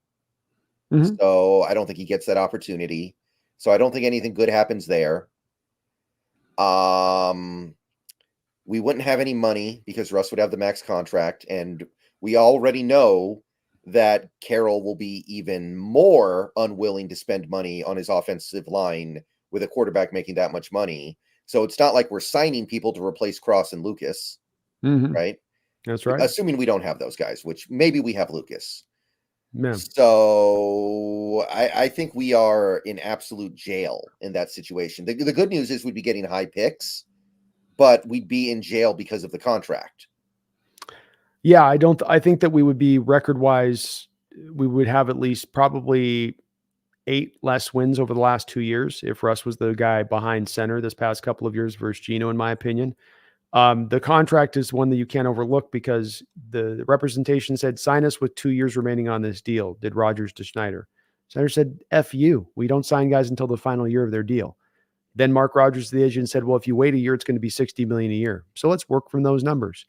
So I don't think he gets that opportunity. So I don't think anything good happens there. We wouldn't have any money because Russ would have the max contract, and we already know that Carroll will be even more unwilling to spend money on his offensive line with a quarterback making that much money. So it's not like we're signing people to replace Cross and Lucas, right? That's right. Assuming we don't have those guys, which maybe we have Lucas. Yeah. So I think we are in absolute jail in that situation. The good news is we'd be getting high picks, but we'd be in jail because of the contract. Yeah, I think that we would be record-wise, we would have at least probably 8 less wins over the last 2 years if Russ was the guy behind center this past couple of years versus Geno, in my opinion. The contract is one that you can't overlook because the representation said, sign us with 2 years remaining on this deal, did Rodgers to Schneider. Schneider said, F you. We don't sign guys until the final year of their deal. Then Mark Rodgers, the agent, said, well, if you wait a year, it's going to be $60 million a year. So let's work from those numbers.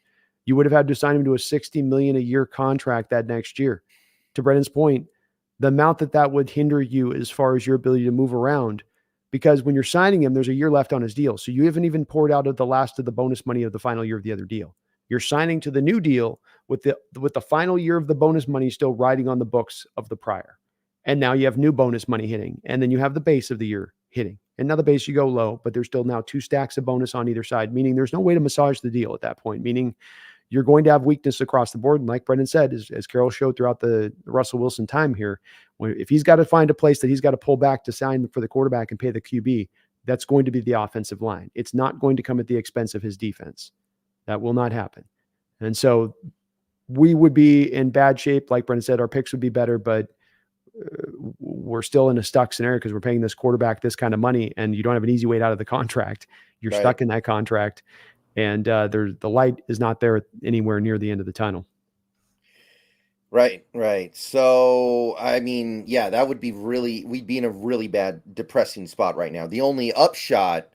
You would have had to sign him to a $60 million a year contract that next year. To Brennan's point, the amount that would hinder you as far as your ability to move around, because when you're signing him, there's a year left on his deal. So you haven't even poured out of the last of the bonus money of the final year of the other deal. You're signing to the new deal with the final year of the bonus money still riding on the books of the prior. And now you have new bonus money hitting. And then you have the base of the year hitting. And now the base, you go low, but there's still now 2 stacks of bonus on either side, meaning there's no way to massage the deal at that point, meaning you're going to have weakness across the board. And like Brendan said, as Carroll showed throughout the Russell Wilson time here, if he's got to find a place that he's got to pull back to sign for the quarterback and pay the QB, that's going to be the offensive line. It's not going to come at the expense of his defense. That will not happen. And so we would be in bad shape. Like Brendan said, our picks would be better, but we're still in a stuck scenario because we're paying this quarterback this kind of money and you don't have an easy way out of the contract. You're stuck in that contract, and the light is not there anywhere near the end of the tunnel. Right. So, I mean, yeah, that would be we'd be in a really bad, depressing spot right now. The only upshot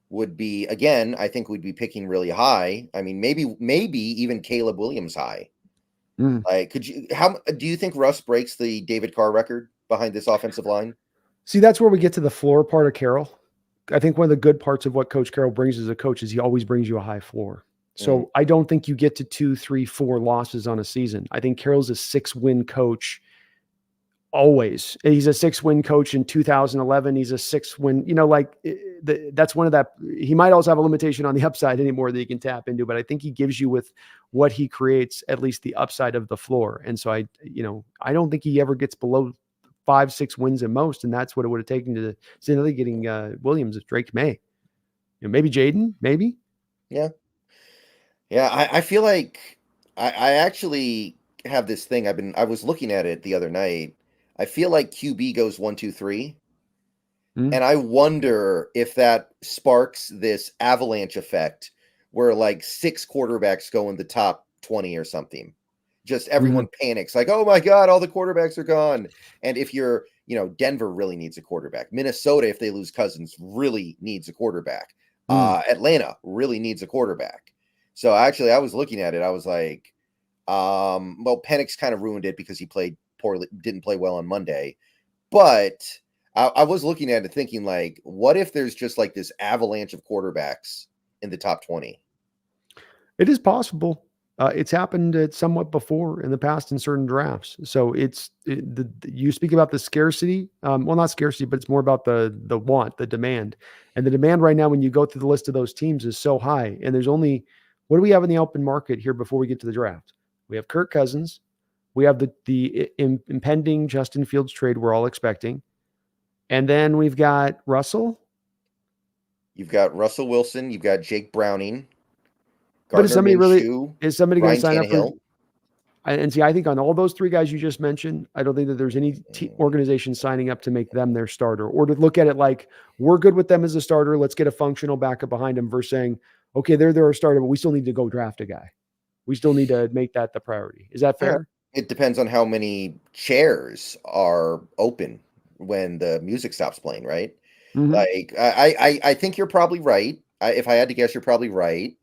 would be, again, I think we'd be picking really high. I mean, maybe even Caleb Williams high. Like, do you think Russ breaks the David Carr record behind this offensive line? See, that's where we get to the floor part of Carroll. I think one of the good parts of what Coach Carroll brings as a coach is he always brings you a high floor. So I don't think you get to 2, 3, 4 losses on a season. I think Carroll's a 6-win coach always. He's a 6-win coach in 2011. He's a 6-win, that's one of that. He might also have a limitation on the upside anymore that he can tap into, but I think he gives you with what he creates, at least the upside of the floor. And so I don't think he ever gets below 5, 6 wins at most. And that's what it would have taken to say getting Williams if Drake May, maybe Jaden, maybe. Yeah. I feel like I actually have this thing. I was looking at it the other night. I feel like QB goes 1, 2, 3. And I wonder if that sparks this avalanche effect where like 6 quarterbacks go in the top 20 or something. Just everyone panics like, oh my God, all the quarterbacks are gone. And if you're, Denver really needs a quarterback. Minnesota, if they lose Cousins, really needs a quarterback. Atlanta really needs a quarterback. So actually, I was looking at it. I was like, well, Penix kind of ruined it because he played poorly, didn't play well on Monday. But I was looking at it thinking, like, what if there's just like this avalanche of quarterbacks in the top 20? It is possible. It's happened somewhat before in the past in certain drafts. So you speak about the scarcity. Well, not scarcity, but it's more about the want, the demand. And the demand right now, when you go through the list of those teams, is so high. And there's only, what do we have in the open market here before we get to the draft? We have Kirk Cousins. We have the impending Justin Fields trade we're all expecting. And then we've got Russell. You've got Russell Wilson. You've got Jake Browning. But is somebody going to sign Tannehill. up for? And see, I think on all those 3 guys you just mentioned, I don't think that there's any organization signing up to make them their starter or to look at it like we're good with them as a starter. Let's get a functional backup behind them versus saying, okay, they're our starter, but we still need to go draft a guy. We still need to make that the priority. Is that fair? Yeah. It depends on how many chairs are open when the music stops playing, right? Like, I think you're probably right. If I had to guess, you're probably right.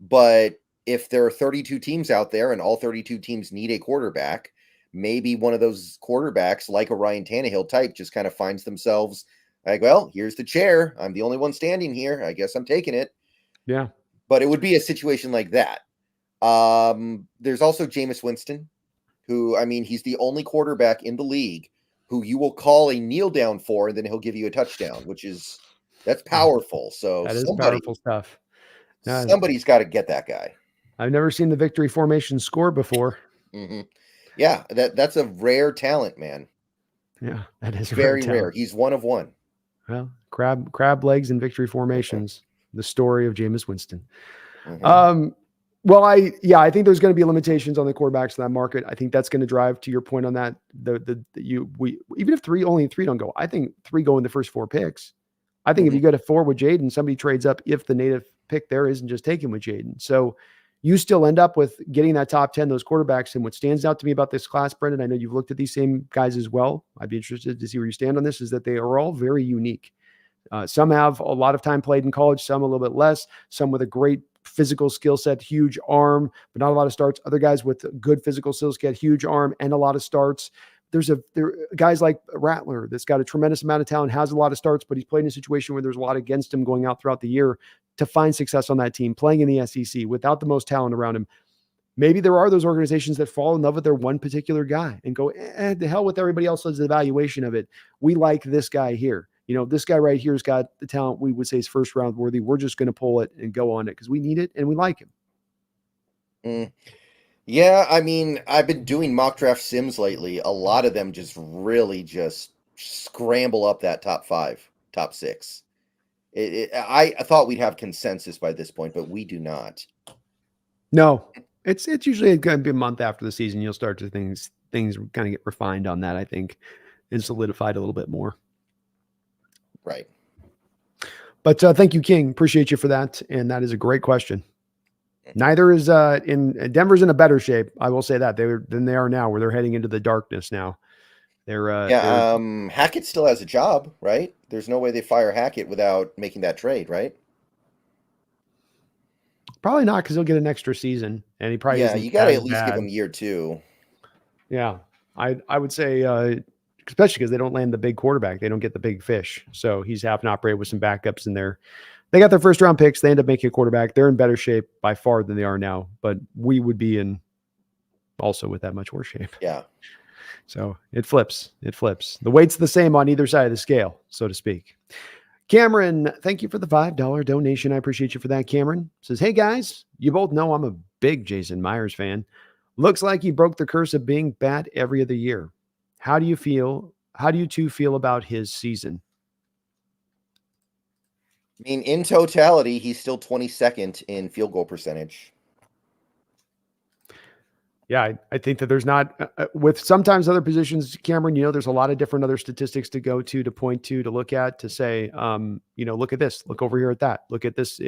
But if there are 32 teams out there and all 32 teams need a quarterback, maybe one of those quarterbacks, like a Ryan Tannehill type, just kind of finds themselves like, well, here's the chair. I'm the only one standing here. I guess I'm taking it. Yeah. But it would be a situation like that. There's also Jameis Winston, who, I mean, he's the only quarterback in the league who you will call a kneel down for, and then he'll give you a touchdown, that's powerful. So that is powerful stuff. Somebody's got to get that guy. I've never seen the victory formation score before. Yeah, that's a rare talent, man. Yeah, that is very rare. He's one of one. Well, crab legs and victory formations. The story of Jameis Winston. Well, I think there's going to be limitations on the quarterbacks in that market. I think that's going to drive, to your point on that. Even if only three don't go, I think 3 go in the first 4 picks. I think if you go to 4 with Jaden, somebody trades up if the native pick there isn't just taken with Jaden. So you still end up with getting that top 10, those quarterbacks. And what stands out to me about this class, Brendan, I know you've looked at these same guys as well. I'd be interested to see where you stand on this, is that they are all very unique. Some have a lot of time played in college, some a little bit less, some with a great physical skill set, huge arm, but not a lot of starts. Other guys with good physical skills get huge arm and a lot of starts. There are guys like Rattler that's got a tremendous amount of talent, has a lot of starts, but he's played in a situation where there's a lot against him going out throughout the year to find success on that team, playing in the SEC without the most talent around him. Maybe there are those organizations that fall in love with their one particular guy and go, the hell with everybody else's evaluation of it. We like this guy here. This guy right here has got the talent we would say is first round worthy. We're just going to pull it and go on it because we need it and we like him. Mm. Yeah, I mean, I've been doing mock draft sims lately. A lot of them just really just scramble up that top 5, top 6. I thought we'd have consensus by this point, but we do not. No, it's usually going to be a month after the season. You'll start to things kind of get refined on that, I think, and solidified a little bit more. Right. But thank you, King. Appreciate you for that. And that is a great question. Neither is in Denver's in a better shape. I will say that than they are now, where they're heading into the darkness now. They're Hackett still has a job, right? There's no way they fire Hackett without making that trade, right? probably not, because he'll get an extra season, and he probably Yeah, isn't you got to as at least give bad. him year 2. Yeah, I would say, especially because they don't land the big quarterback, they don't get the big fish, so he's having to operate with some backups in there. They got their first round picks. They end up making a quarterback. They're in better shape by far than they are now, but we would be in also with that much worse shape. Yeah. So it flips. It flips. The weight's the same on either side of the scale, so to speak. Cameron, thank you for the $5 donation. I appreciate you for that, Cameron. Says, hey, guys, you both know I'm a big Jason Myers fan. Looks like he broke the curse of being bad every other year. How do you feel? How do you two feel about his season? I mean, in totality, he's still 22nd in field goal percentage. Yeah, I think that there's not, with sometimes other positions, Cameron, there's a lot of different other statistics to go to point to look at, to say, look at this, look over here at that, look at this,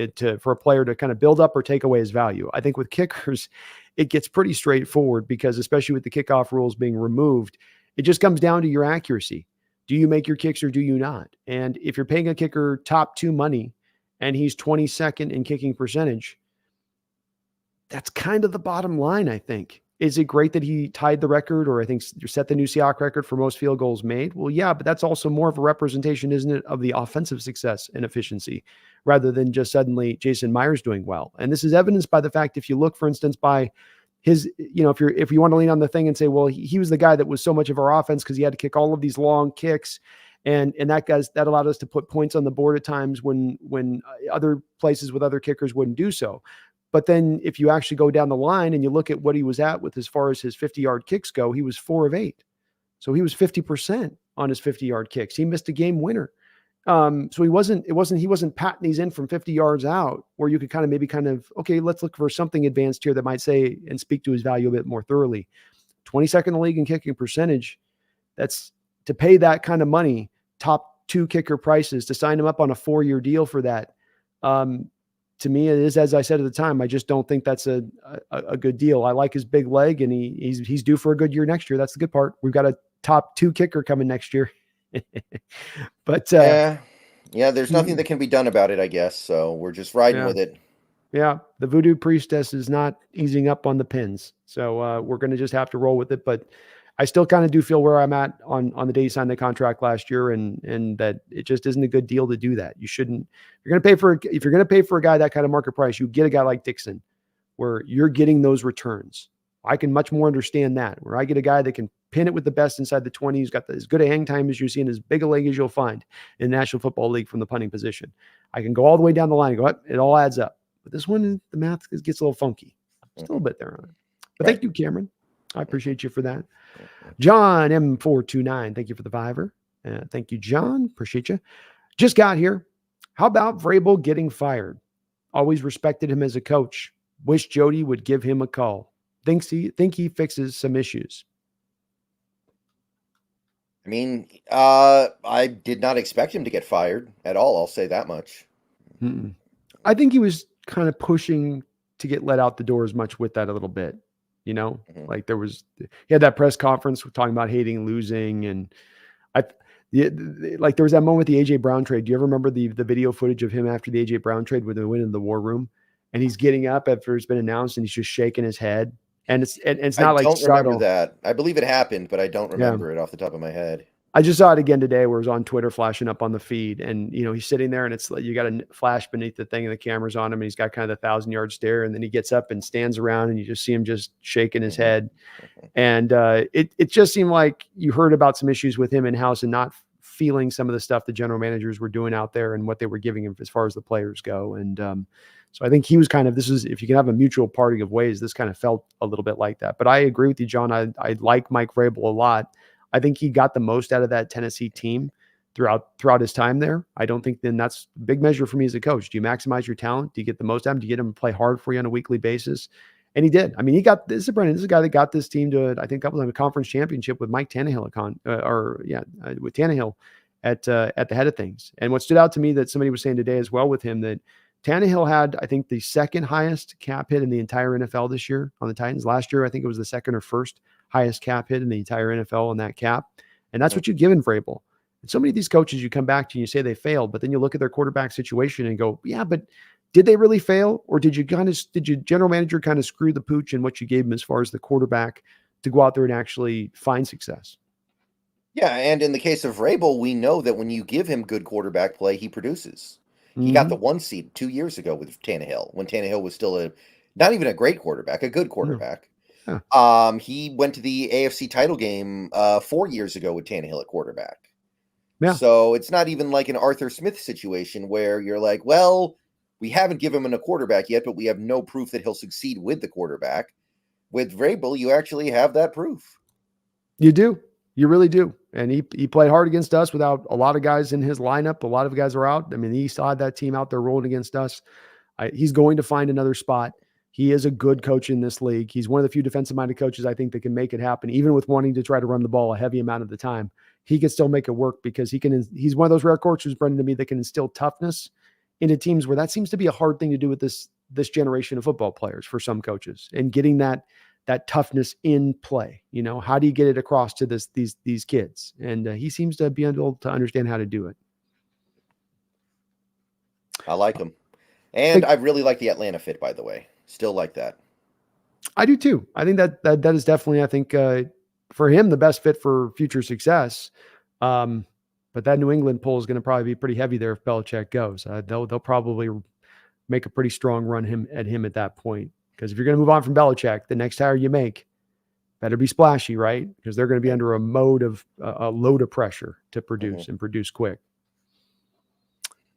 for a player to kind of build up or take away his value. I think with kickers, it gets pretty straightforward, because especially with the kickoff rules being removed, it just comes down to your accuracy. Do you make your kicks or do you not? And if you're paying a kicker top 2 money and he's 22nd in kicking percentage, that's kind of the bottom line, I think. Is it great that he tied the record, or I think set the new Seahawks record for most field goals made? Well, yeah, but that's also more of a representation, isn't it, of the offensive success and efficiency, rather than just suddenly Jason Myers doing well. And this is evidenced by the fact, if you look, for instance, by his, if you want to lean on the thing and say, well, he was the guy that was so much of our offense because he had to kick all of these long kicks. And that allowed us to put points on the board at times when other places with other kickers wouldn't do so. But then if you actually go down the line and you look at what he was at with, as far as his 50-yard kicks go, he was 4 of 8. So he was 50% on his 50-yard kicks. He missed a game winner. So he wasn't patting these in from 50 yards out, where you could kind of, okay, let's look for something advanced here that might say and speak to his value a bit more thoroughly. 22nd in the league in kicking percentage. That's to pay that kind of money, top 2 kicker prices, to sign him up on a 4-year deal for that. To me, it is, as I said at the time, I just don't think that's a good deal. I like his big leg, and he's due for a good year next year. That's the good part. We've got a top 2 kicker coming next year. But yeah, there's nothing that can be done about it, I guess. So we're just riding with it. Yeah, the voodoo priestess is not easing up on the pins. So we're going to just have to roll with it. But I still kind of do feel where I'm at on the day he signed the contract last year, and that it just isn't a good deal to do that. You shouldn't. If you're going to pay for a guy that kind of market price, you get a guy like Dixon, where you're getting those returns. I can much more understand that, where I get a guy that can pin it with the best inside the 20. He's got as good a hang time as you see, and as big a leg as you'll find in the National Football League from the punting position. I can go all the way down the line and go, it all adds up. But this one, the math gets a little funky. Just a little bit there on it. But Thank you, Cameron. I appreciate you for that. John M429, thank you for the $5. Thank you, John. Appreciate you. Just got here. How about Vrabel getting fired? Always respected him as a coach. Wish Jody would give him a call. Think he fixes some issues. I mean, I did not expect him to get fired at all. I'll say that much. I think he was kind of pushing to get let out the door as much with that a little bit. Like he had that press conference talking about hating losing. And like there was that moment with the AJ Brown trade. Do you ever remember the video footage of him after the AJ Brown trade, when they went in the war room and he's getting up after it's been announced and he's just shaking his head? And it's not like subtle. I don't remember that. I believe it happened, but I don't remember it off the top of my head. I just saw it again today, where it was on Twitter flashing up on the feed, and he's sitting there, and it's like you got a flash beneath the thing, and the camera's on him, and he's got kind of the 1,000-yard stare, and then he gets up and stands around, and you just see him just shaking his head, and it just seemed like you heard about some issues with him in house and not feeling some of the stuff the general managers were doing out there and what they were giving him as far as the players go, and So I think he was kind of, if you can have a mutual parting of ways, this kind of felt a little bit like that. But I agree with you, John. I like Mike Vrabel a lot. I think he got the most out of that Tennessee team throughout his time there. I don't think then that's a big measure for me as a coach. Do you maximize your talent? Do you get the most out of him? Do you get him to play hard for you on a weekly basis? And he did. I mean, this is a guy that got this team to, I think, a couple of times a conference championship with Mike Tannehill, with Tannehill at the head of things. And what stood out to me that somebody was saying today as well with him, that Tannehill had, I think, the second highest cap hit in the entire NFL this year on the Titans. Last year, I think it was the second or first highest cap hit in the entire NFL on that cap. And that's what you've given Vrabel. And so many of these coaches, you come back to and you say they failed, but then you look at their quarterback situation and go, yeah, but did they really fail? Or did your general manager kind of screw the pooch in what you gave him as far as the quarterback to go out there and actually find success? Yeah, and in the case of Vrabel, we know that when you give him good quarterback play, he produces. He got the 1 seed 2 years ago with Tannehill, when Tannehill was still not even a great quarterback, a good quarterback. Yeah. He went to the AFC title game 4 years ago with Tannehill at quarterback. Yeah. So it's not even like an Arthur Smith situation where you're like, well, we haven't given him a quarterback yet, but we have no proof that he'll succeed with the quarterback. With Vrabel, you actually have that proof. You do. You really do. And he played hard against us without a lot of guys in his lineup. A lot of guys are out. I mean, he saw that team out there rolling against us. He's going to find another spot. He is a good coach in this league. He's one of the few defensive-minded coaches I think that can make it happen, even with wanting to try to run the ball a heavy amount of the time. He can still make it work because he's one of those rare coaches, Brendan, to me, that can instill toughness into teams where that seems to be a hard thing to do with this generation of football players for some coaches, and getting that toughness in play. How do you get it across to these kids? And he seems to be able to understand how to do it. I like him. And I really like the Atlanta fit, by the way. Still like that. I do too. I think that is definitely, I think, for him, the best fit for future success. But that New England pull is going to probably be pretty heavy there if Belichick goes. They'll probably make a pretty strong run at him at that point. Because if you're going to move on from Belichick, the next hire you make better be splashy, right? Because they're going to be under a load of pressure to produce and produce quick.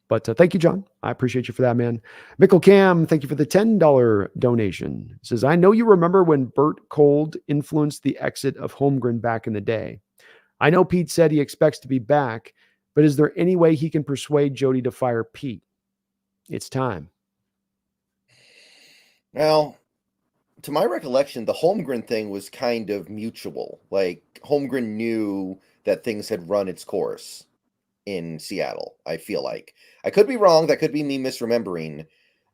But thank you, John. I appreciate you for that, man. Mickle Cam, thank you for the $10 donation. It says, I know you remember when Bert Cold influenced the exit of Holmgren back in the day. I know Pete said he expects to be back, but is there any way he can persuade Jody to fire Pete? It's time. Well, to my recollection, the Holmgren thing was kind of mutual. Like, Holmgren knew that things had run its course in Seattle, I feel like. I could be wrong. That could be me misremembering.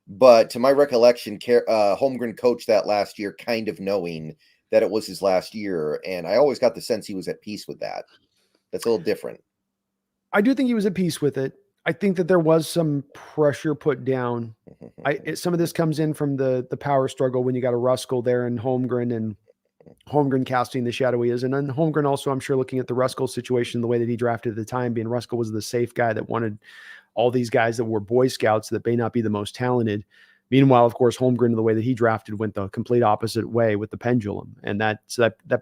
But to my recollection, Holmgren coached that last year kind of knowing that it was his last year. And I always got the sense he was at peace with that. That's a little different. I do think he was at peace with it. I think that there was some pressure put down. Some of this comes in from the power struggle when you got a Ruskell there and Holmgren casting the shadow he is. And then Holmgren also, I'm sure, looking at the Ruskell situation, the way that he drafted at the time, being Ruskell was the safe guy that wanted all these guys that were Boy Scouts that may not be the most talented. Meanwhile, of course, Holmgren, the way that he drafted, went the complete opposite way with the pendulum. And that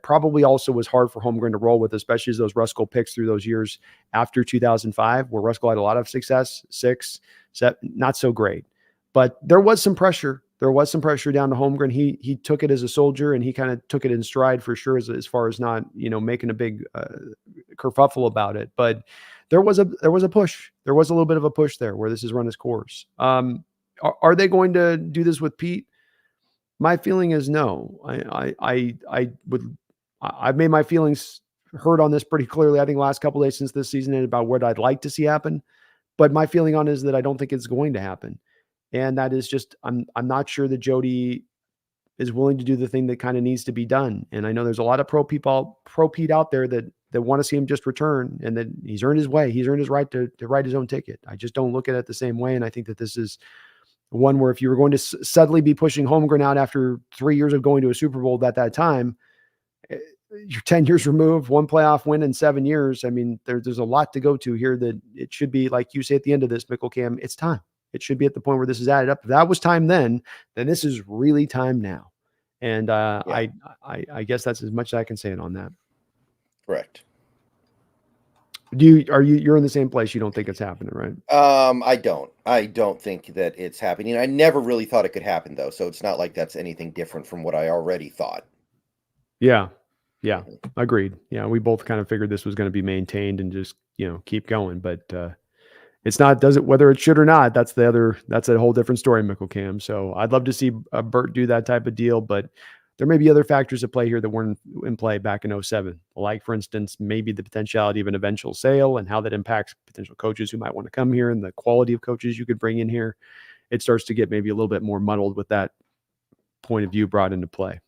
probably also was hard for Holmgren to roll with, especially as those Ruskell picks through those years after 2005, where Ruskell had a lot of success, 6, 7, not so great. But there was some pressure. There was some pressure down to Holmgren. He took it as a soldier, and he kind of took it in stride for sure, as far as not making a big kerfuffle about it. But there was a push. There was a little bit of a push there where this has run its course. Are they going to do this with Pete? My feeling is no. I've made my feelings heard on this pretty clearly. I think last couple of days since this season, and about what I'd like to see happen. But my feeling on it is that I don't think it's going to happen. And that is just, I'm not sure that Jody is willing to do the thing that kind of needs to be done. And I know there's a lot of pro Pete out there that want to see him just return, and that he's earned his way. He's earned his right to write his own ticket. I just don't look at it the same way. And I think that this is one where if you were going to suddenly be pushing Holmgren out after 3 years of going to a Super Bowl at that time, you're 10 years removed, 1 playoff win in 7 years. I mean, there's a lot to go to here that it should be, like you say at the end of this, Mickle Cam, it's time. It should be at the point where this is added up. If that was time then this is really time now. And I guess that's as much as I can say it on that. Correct. You're in the same place? You don't think it's happening, right? I don't think that it's happening. I never really thought it could happen though, so it's not like that's anything different from what I already thought. Yeah. Yeah. Mhm. Agreed. Yeah. We both kind of figured this was going to be maintained and just, keep going. But it's not, does it, whether it should or not, that's a whole different story, Michael Cam. So I'd love to see Burt do that type of deal, but there may be other factors at play here that weren't in play back in '07. Like, for instance, maybe the potentiality of an eventual sale and how that impacts potential coaches who might want to come here and the quality of coaches you could bring in here. It starts to get maybe a little bit more muddled with that point of view brought into play.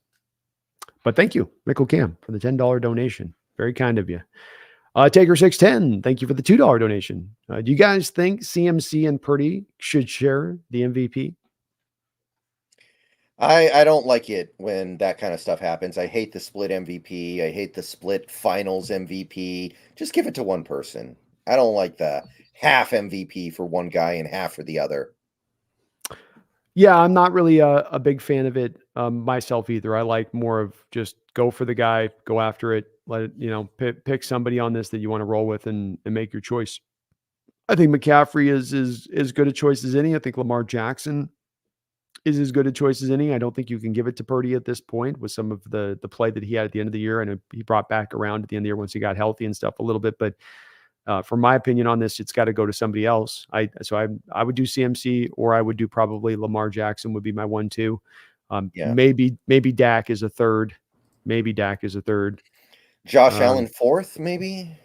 But thank you, Michael Cam, for the $10 donation. Very kind of you. Taker610, thank you for the $2 donation. Do you guys think CMC and Purdy should share the MVP? I don't like it when that kind of stuff happens. I hate the split MVP. I hate the split finals MVP. Just give it to one person. I don't like the half MVP for one guy and half for the other. Yeah, I'm not really a big fan of it myself either. I like more of just go for the guy, go after it, let it, pick somebody on this that you want to roll with and make your choice. I think McCaffrey is as good a choice as any. I think Lamar Jackson is as good a choice as any. I don't think you can give it to Purdy at this point with some of the play that he had at the end of the year, and he brought back around at the end of the year once he got healthy and stuff a little bit. But for my opinion on this, it's got to go to somebody else. I would do CMC, or I would do probably Lamar Jackson would be my 1-2. Yeah. Maybe Dak is a third. Maybe Dak is a third. Josh Allen fourth, maybe.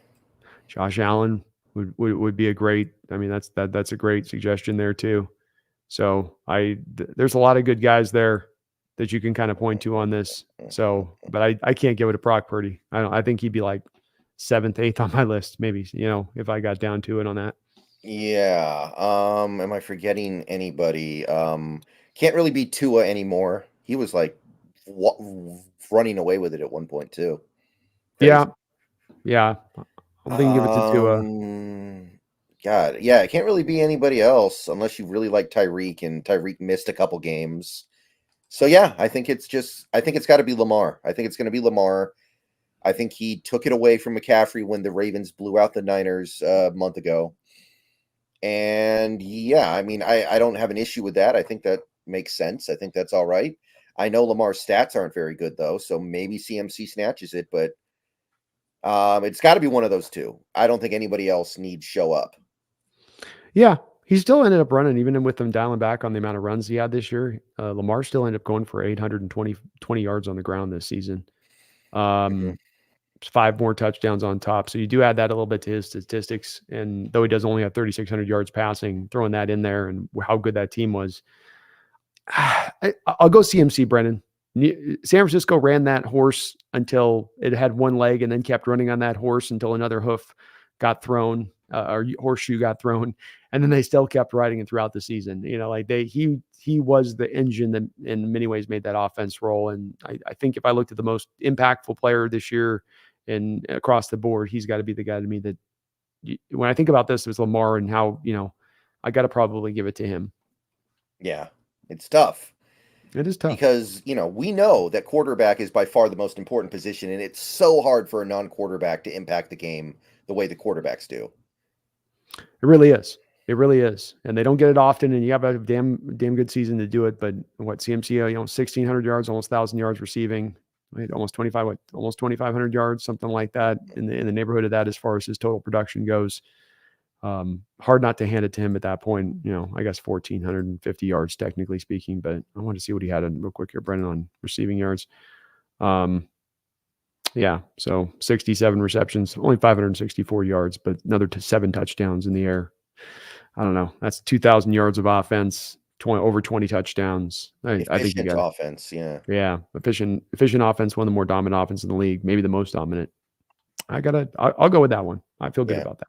Josh Allen would be a great. I mean, that's a great suggestion there too. So there's a lot of good guys there that you can kind of point to on this. So, but I can't give it to Brock Purdy. I think he'd be like 7th, 8th on my list, maybe, if I got down to it on that. Yeah. Am I forgetting anybody? Can't really be Tua anymore. He was like running away with it at one point too. Crazy. Yeah. I'm thinking give it to Tua. God, yeah, it can't really be anybody else unless you really like Tyreek, and Tyreek missed a couple games. So yeah, I think it's got to be Lamar. I think it's going to be Lamar. I think he took it away from McCaffrey when the Ravens blew out the Niners a month ago. And yeah, I mean, I don't have an issue with that. I think that makes sense. I think that's all right. I know Lamar's stats aren't very good though, so maybe CMC snatches it, but it's got to be one of those two. I don't think anybody else needs show up. Yeah, he still ended up running, even with them dialing back on the amount of runs he had this year. Lamar still ended up going for 820 yards on the ground this season. 5 more touchdowns on top. So you do add that a little bit to his statistics. And though he does only have 3,600 yards passing, throwing that in there and how good that team was, I'll go CMC, Brennan. San Francisco ran that horse until it had one leg and then kept running on that horse until another hoof got thrown or horseshoe got thrown. And then they still kept riding it throughout the season. He was the engine that in many ways made that offense roll. And I think if I looked at the most impactful player this year and across the board, he's got to be the guy to me that when I think about this, it was Lamar and how, I got to probably give it to him. Yeah, it's tough. It is tough because, we know that quarterback is by far the most important position, and it's so hard for a non-quarterback to impact the game the way the quarterbacks do. It really is. It really is. And they don't get it often, and you have a damn good season to do it. But what CMC, 1,600 yards, almost 1,000 yards receiving, right? Almost 2,500 yards, something like that in the neighborhood of that as far as his total production goes. Hard not to hand it to him at that point. I guess 1,450 yards technically speaking, but I want to see what he had real quick here, Brendan, on receiving yards. Yeah, so 67 receptions, only 564 yards, but another 7 touchdowns in the air. I don't know. That's 2,000 yards of offense, over 20 touchdowns. I think you got offense. Yeah. Yeah. Efficient offense, one of the more dominant offense in the league, maybe the most dominant. I'll go with that one. I feel good about that.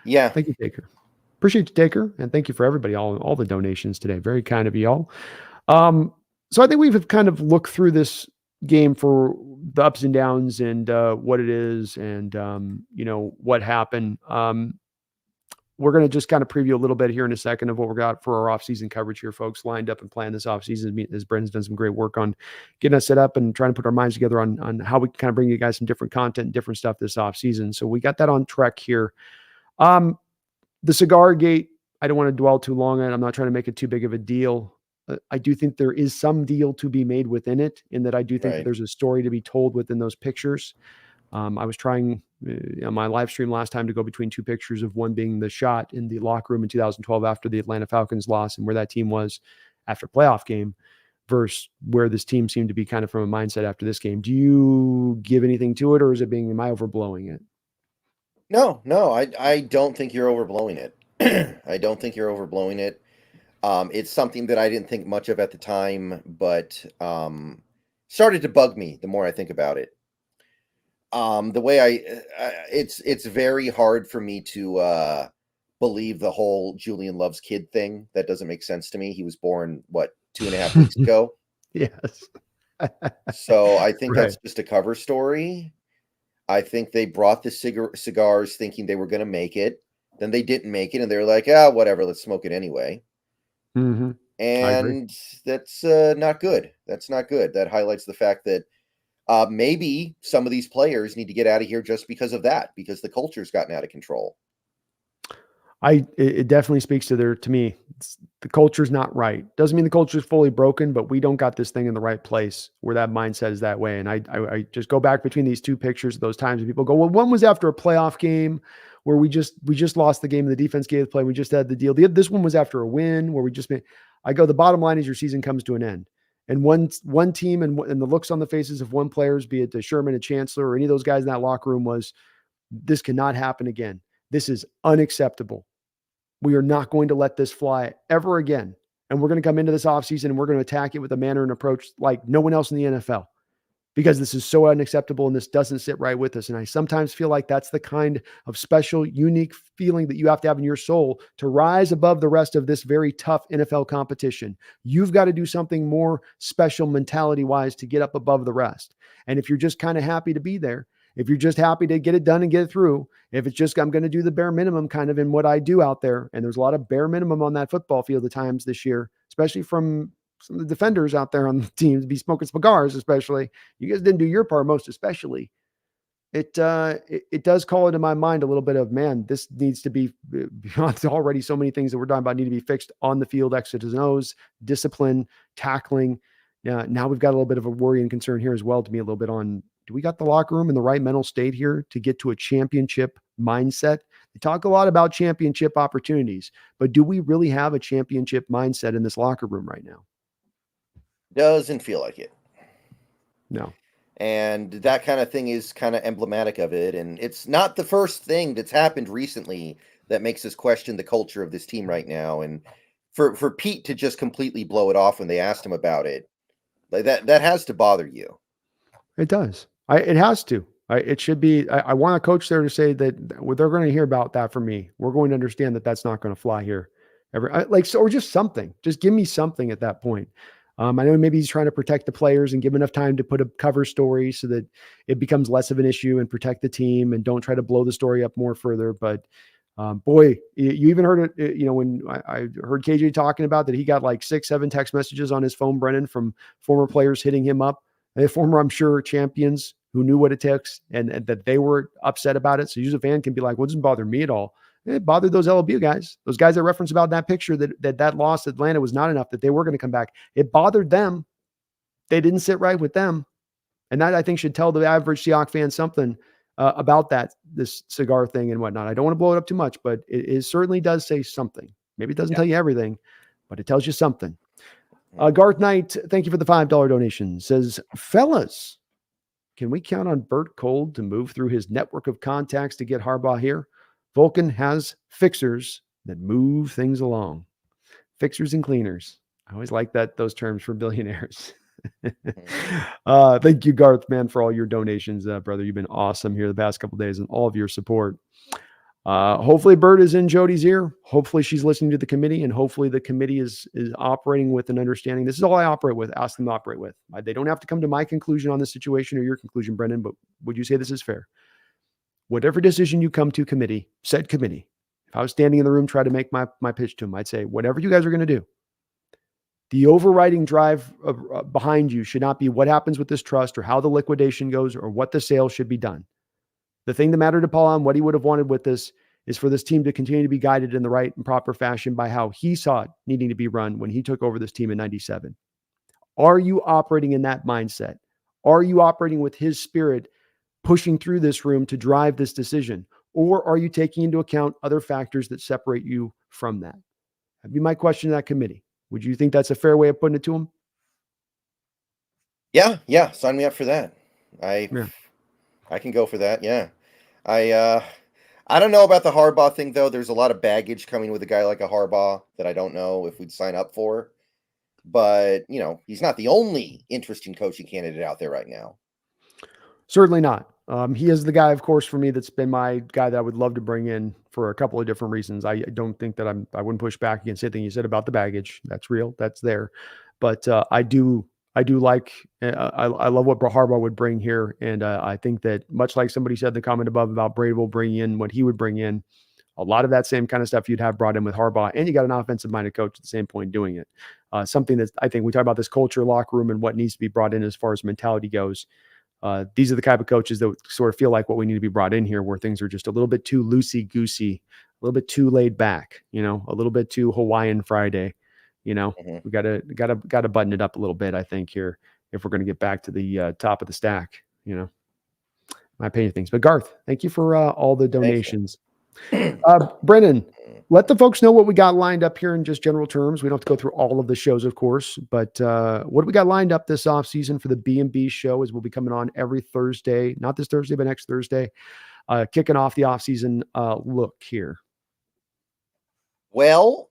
Yeah. Thank you, Taker. Appreciate you, Taker. And thank you for everybody, all the donations today. Very kind of you all. So I think we've kind of looked through this game for the ups and downs and what it is and, what happened. we're going to just kind of preview a little bit here in a second of what we got for our offseason coverage here, folks, lined up and planned this offseason. As Brendan's done some great work on getting us set up and trying to put our minds together on how we can kind of bring you guys some different content and different stuff this offseason. So we got that on track here. The cigar gate, I don't want to dwell too long on it. I'm not trying to make it too big of a deal. I do think there is some deal to be made within it, in that I do think that there's a story to be told within those pictures. I was trying on my live stream last time to go between two pictures, of one being the shot in the locker room in 2012 after the Atlanta Falcons loss and where that team was after playoff game, versus where this team seemed to be kind of from a mindset after this game. Do you give anything to it, or is it being, am I overblowing it? No, I don't think you're overblowing it. I don't think you're overblowing it. It's something that I didn't think much of at the time, but started to bug me the more I think about it. The way it's very hard for me to believe the whole Julian Love's kid thing. That doesn't make sense to me. He was born, 2.5 weeks ago? Yes. So I think that's just a cover story. I think they brought the cigars thinking they were going to make it. Then they didn't make it, and they were like, whatever, let's smoke it anyway. Mm-hmm. And that's not good. That's not good. That highlights the fact that maybe some of these players need to get out of here just because of that, because the culture's gotten out of control. It definitely speaks to me. The culture's not right. Doesn't mean the culture is fully broken, but we don't got this thing in the right place where that mindset is that way. And I just go back between these two pictures of those times, and people go, well, one was after a playoff game where we just lost the game and the defense gave the play. We just had the deal. This one was after a win where I go, the bottom line is your season comes to an end. And one team and the looks on the faces of one players, be it the Sherman, a Chancellor, or any of those guys in that locker room, was, this cannot happen again. This is unacceptable. We are not going to let this fly ever again. And we're going to come into this offseason and we're going to attack it with a manner and approach like no one else in the NFL, because this is so unacceptable and this doesn't sit right with us. And I sometimes feel like that's the kind of special, unique feeling that you have to have in your soul to rise above the rest of this very tough NFL competition. You've got to do something more special mentality-wise to get up above the rest. And if you're just kind of happy to be there, if you're just happy to get it done and get it through, if it's just, I'm going to do the bare minimum kind of in what I do out there, and there's a lot of bare minimum on that football field at times this year, especially from some of the defenders out there on the teams, be smoking cigars, especially. You guys didn't do your part, most especially. It does call into my mind a little bit of, man, this needs to be beyond already so many things that we're talking about need to be fixed on the field, X's and O's, discipline, tackling. Now we've got a little bit of a worry and concern here as well, to me, a little bit on, do we got the locker room in the right mental state here to get to a championship mindset? They talk a lot about championship opportunities, but do we really have a championship mindset in this locker room right now? Doesn't feel like it. No. And that kind of thing is kind of emblematic of it. And it's not the first thing that's happened recently that makes us question the culture of this team right now. And for Pete to just completely blow it off when they asked him about it, like that has to bother you. It does. It has to. It should be. I want a coach there to say that what they're going to hear about that from me. We're going to understand that that's not going to fly here. Or just something. Just give me something at that point. I know maybe he's trying to protect the players and give enough time to put a cover story so that it becomes less of an issue and protect the team and don't try to blow the story up more further. But boy, you even heard it, when I heard KJ talking about that, he got like 6-7 text messages on his phone, Brennan, from former players hitting him up. Former, I'm sure, champions who knew what it takes and that they were upset about it. So you as a fan can be like, well, it doesn't bother me at all. It bothered those LLB guys, those guys that referenced about that picture that loss at Atlanta was not enough, that they were going to come back. It bothered them. They didn't sit right with them. And that, I think, should tell the average Seahawks fan something about this cigar thing and whatnot. I don't want to blow it up too much, but it certainly does say something. Maybe it doesn't tell you everything, but it tells you something. Garth Knight, thank you for the $5 donation. Says, fellas, can we count on Bert Cold to move through his network of contacts to get Harbaugh here? Vulcan has fixers that move things along. Fixers and cleaners. I always like those terms for billionaires. Thank you, Garth, man, for all your donations, brother. You've been awesome here the past couple of days and all of your support. Hopefully Bert is in Jody's ear. Hopefully she's listening to the committee, and hopefully the committee is operating with an understanding. This is all I operate with, ask them to operate with. They don't have to come to my conclusion on this situation or your conclusion, Brendan, but would you say this is fair? Whatever decision you come to said committee, if I was standing in the room trying to make my pitch to him, I'd say, whatever you guys are going to do, the overriding drive behind you should not be what happens with this trust or how the liquidation goes or what the sale should be done. The thing that mattered to Paul and what he would have wanted with this is for this team to continue to be guided in the right and proper fashion by how he saw it needing to be run when he took over this team in 97. Are you operating in that mindset? Are you operating with his spirit pushing through this room to drive this decision? Or are you taking into account other factors that separate you from that? That'd be my question to that committee. Would you think that's a fair way of putting it to him? Yeah. Sign me up for that. Yeah. I can go for that. Yeah. I don't know about the Harbaugh thing though. There's a lot of baggage coming with a guy like a Harbaugh that I don't know if we'd sign up for. But, he's not the only interesting coaching candidate out there right now. Certainly not. He is the guy, of course, for me, that's been my guy that I would love to bring in for a couple of different reasons. I don't think that I wouldn't push back against anything you said about the baggage. That's real. That's there. But I do like, I love what Harbaugh would bring here. And I think that much like somebody said in the comment above about Brable bringing in what he would bring in, a lot of that same kind of stuff you'd have brought in with Harbaugh, and you got an offensive-minded coach at the same point doing it. Something that I think we talk about this culture, locker room, and what needs to be brought in as far as mentality goes. These are the type of coaches that sort of feel like what we need to be brought in here, where things are just a little bit too loosey-goosey, a little bit too laid back, a little bit too Hawaiian Friday. We got to button it up a little bit, I think, here if we're going to get back to the top of the stack. My opinion of things. But Garth, thank you for all the donations. Brennan, let the folks know what we got lined up here in just general terms. We don't have to go through all of the shows, of course, but what do we got lined up this offseason for the BNB show? As we'll be coming on every Thursday, not this Thursday, but next Thursday, kicking off the offseason look here. Well,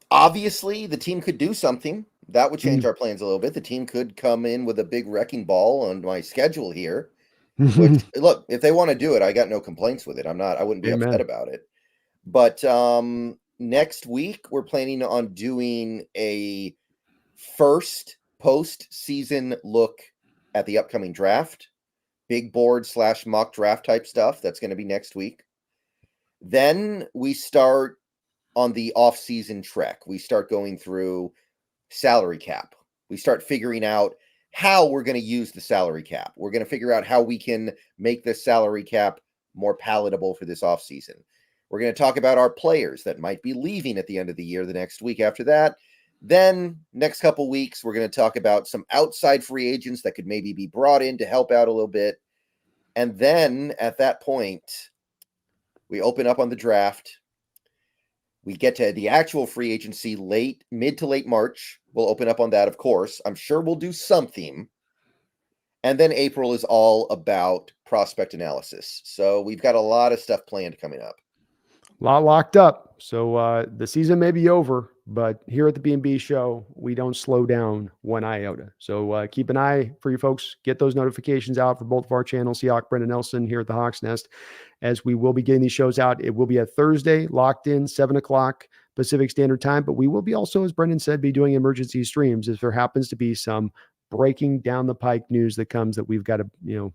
obviously the team could do something that would change our plans a little bit. The team could come in with a big wrecking ball on my schedule here. Which, look, if they want to do it, I got no complaints with it. I wouldn't be upset about it. But next week, we're planning on doing a first post-season look at the upcoming draft. Big board / mock draft type stuff. That's going to be next week. Then we start on the off-season trek. We start going through salary cap. We start figuring out how we're going to use the salary cap. We're going to figure out how we can make this salary cap more palatable for this offseason. We're going to talk about our players that might be leaving at the end of the year, the next week after that. Then next couple weeks, we're going to talk about some outside free agents that could maybe be brought in to help out a little bit. And then at that point, we open up on the draft. We get to the actual free agency mid to late March. We'll open up on that, of course. I'm sure we'll do something. And then April is all about prospect analysis. So we've got a lot of stuff planned coming up. A lot locked up. So the season may be over, but here at the BNB Show, we don't slow down one iota. So keep an eye for you folks. Get those notifications out for both of our channels, Seahawk Brendan Nelson here at the Hawks Nest, as we will be getting these shows out. It will be a Thursday, locked in, 7 o'clock Pacific Standard Time. But we will be also, as Brendan said, be doing emergency streams if there happens to be some breaking down the pike news that comes that we've got to,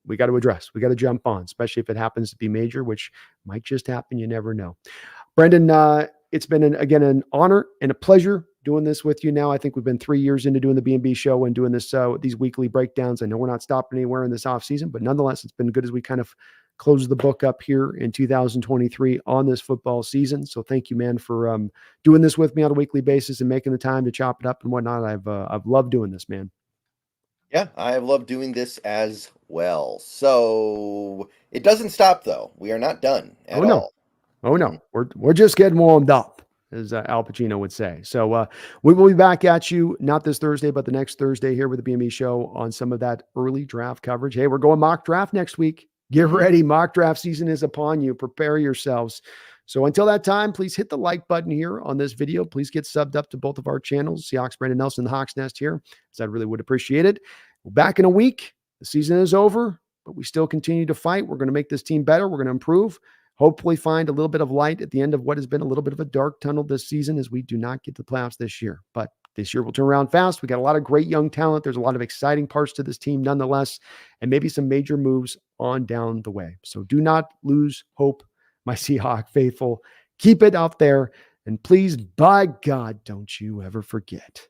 we got to address. We got to jump on, especially if it happens to be major, which might just happen. You never know. Brendan, it's been, an honor and a pleasure doing this with you now. I think we've been 3 years into doing the BNB Show and doing this these weekly breakdowns. I know we're not stopping anywhere in this offseason, but nonetheless, it's been good as we kind of close the book up here in 2023 on this football season. So thank you, man, for doing this with me on a weekly basis and making the time to chop it up and whatnot. I've loved doing this, man. Yeah, I have loved doing this as well. So it doesn't stop, though. We are not done at all. Oh, no. We're just getting warmed up, as Al Pacino would say. So we will be back at you, not this Thursday, but the next Thursday here with the BNB Show on some of that early draft coverage. Hey, we're going mock draft next week. Get ready. Mock draft season is upon you. Prepare yourselves. So until that time, please hit the like button here on this video. Please get subbed up to both of our channels, Seahawks Brendan Nelson, the Hawks Nest here, as I really would appreciate it. We're back in a week. The season is over, but we still continue to fight. We're going to make this team better. We're going to improve. Hopefully find a little bit of light at the end of what has been a little bit of a dark tunnel this season as we do not get to the playoffs this year. But this year will turn around fast. We got a lot of great young talent. There's a lot of exciting parts to this team nonetheless, and maybe some major moves on down the way. So do not lose hope, my Seahawk faithful. Keep it out there. And please, by God, don't you ever forget.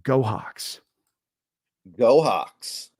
Go Hawks. Go Hawks.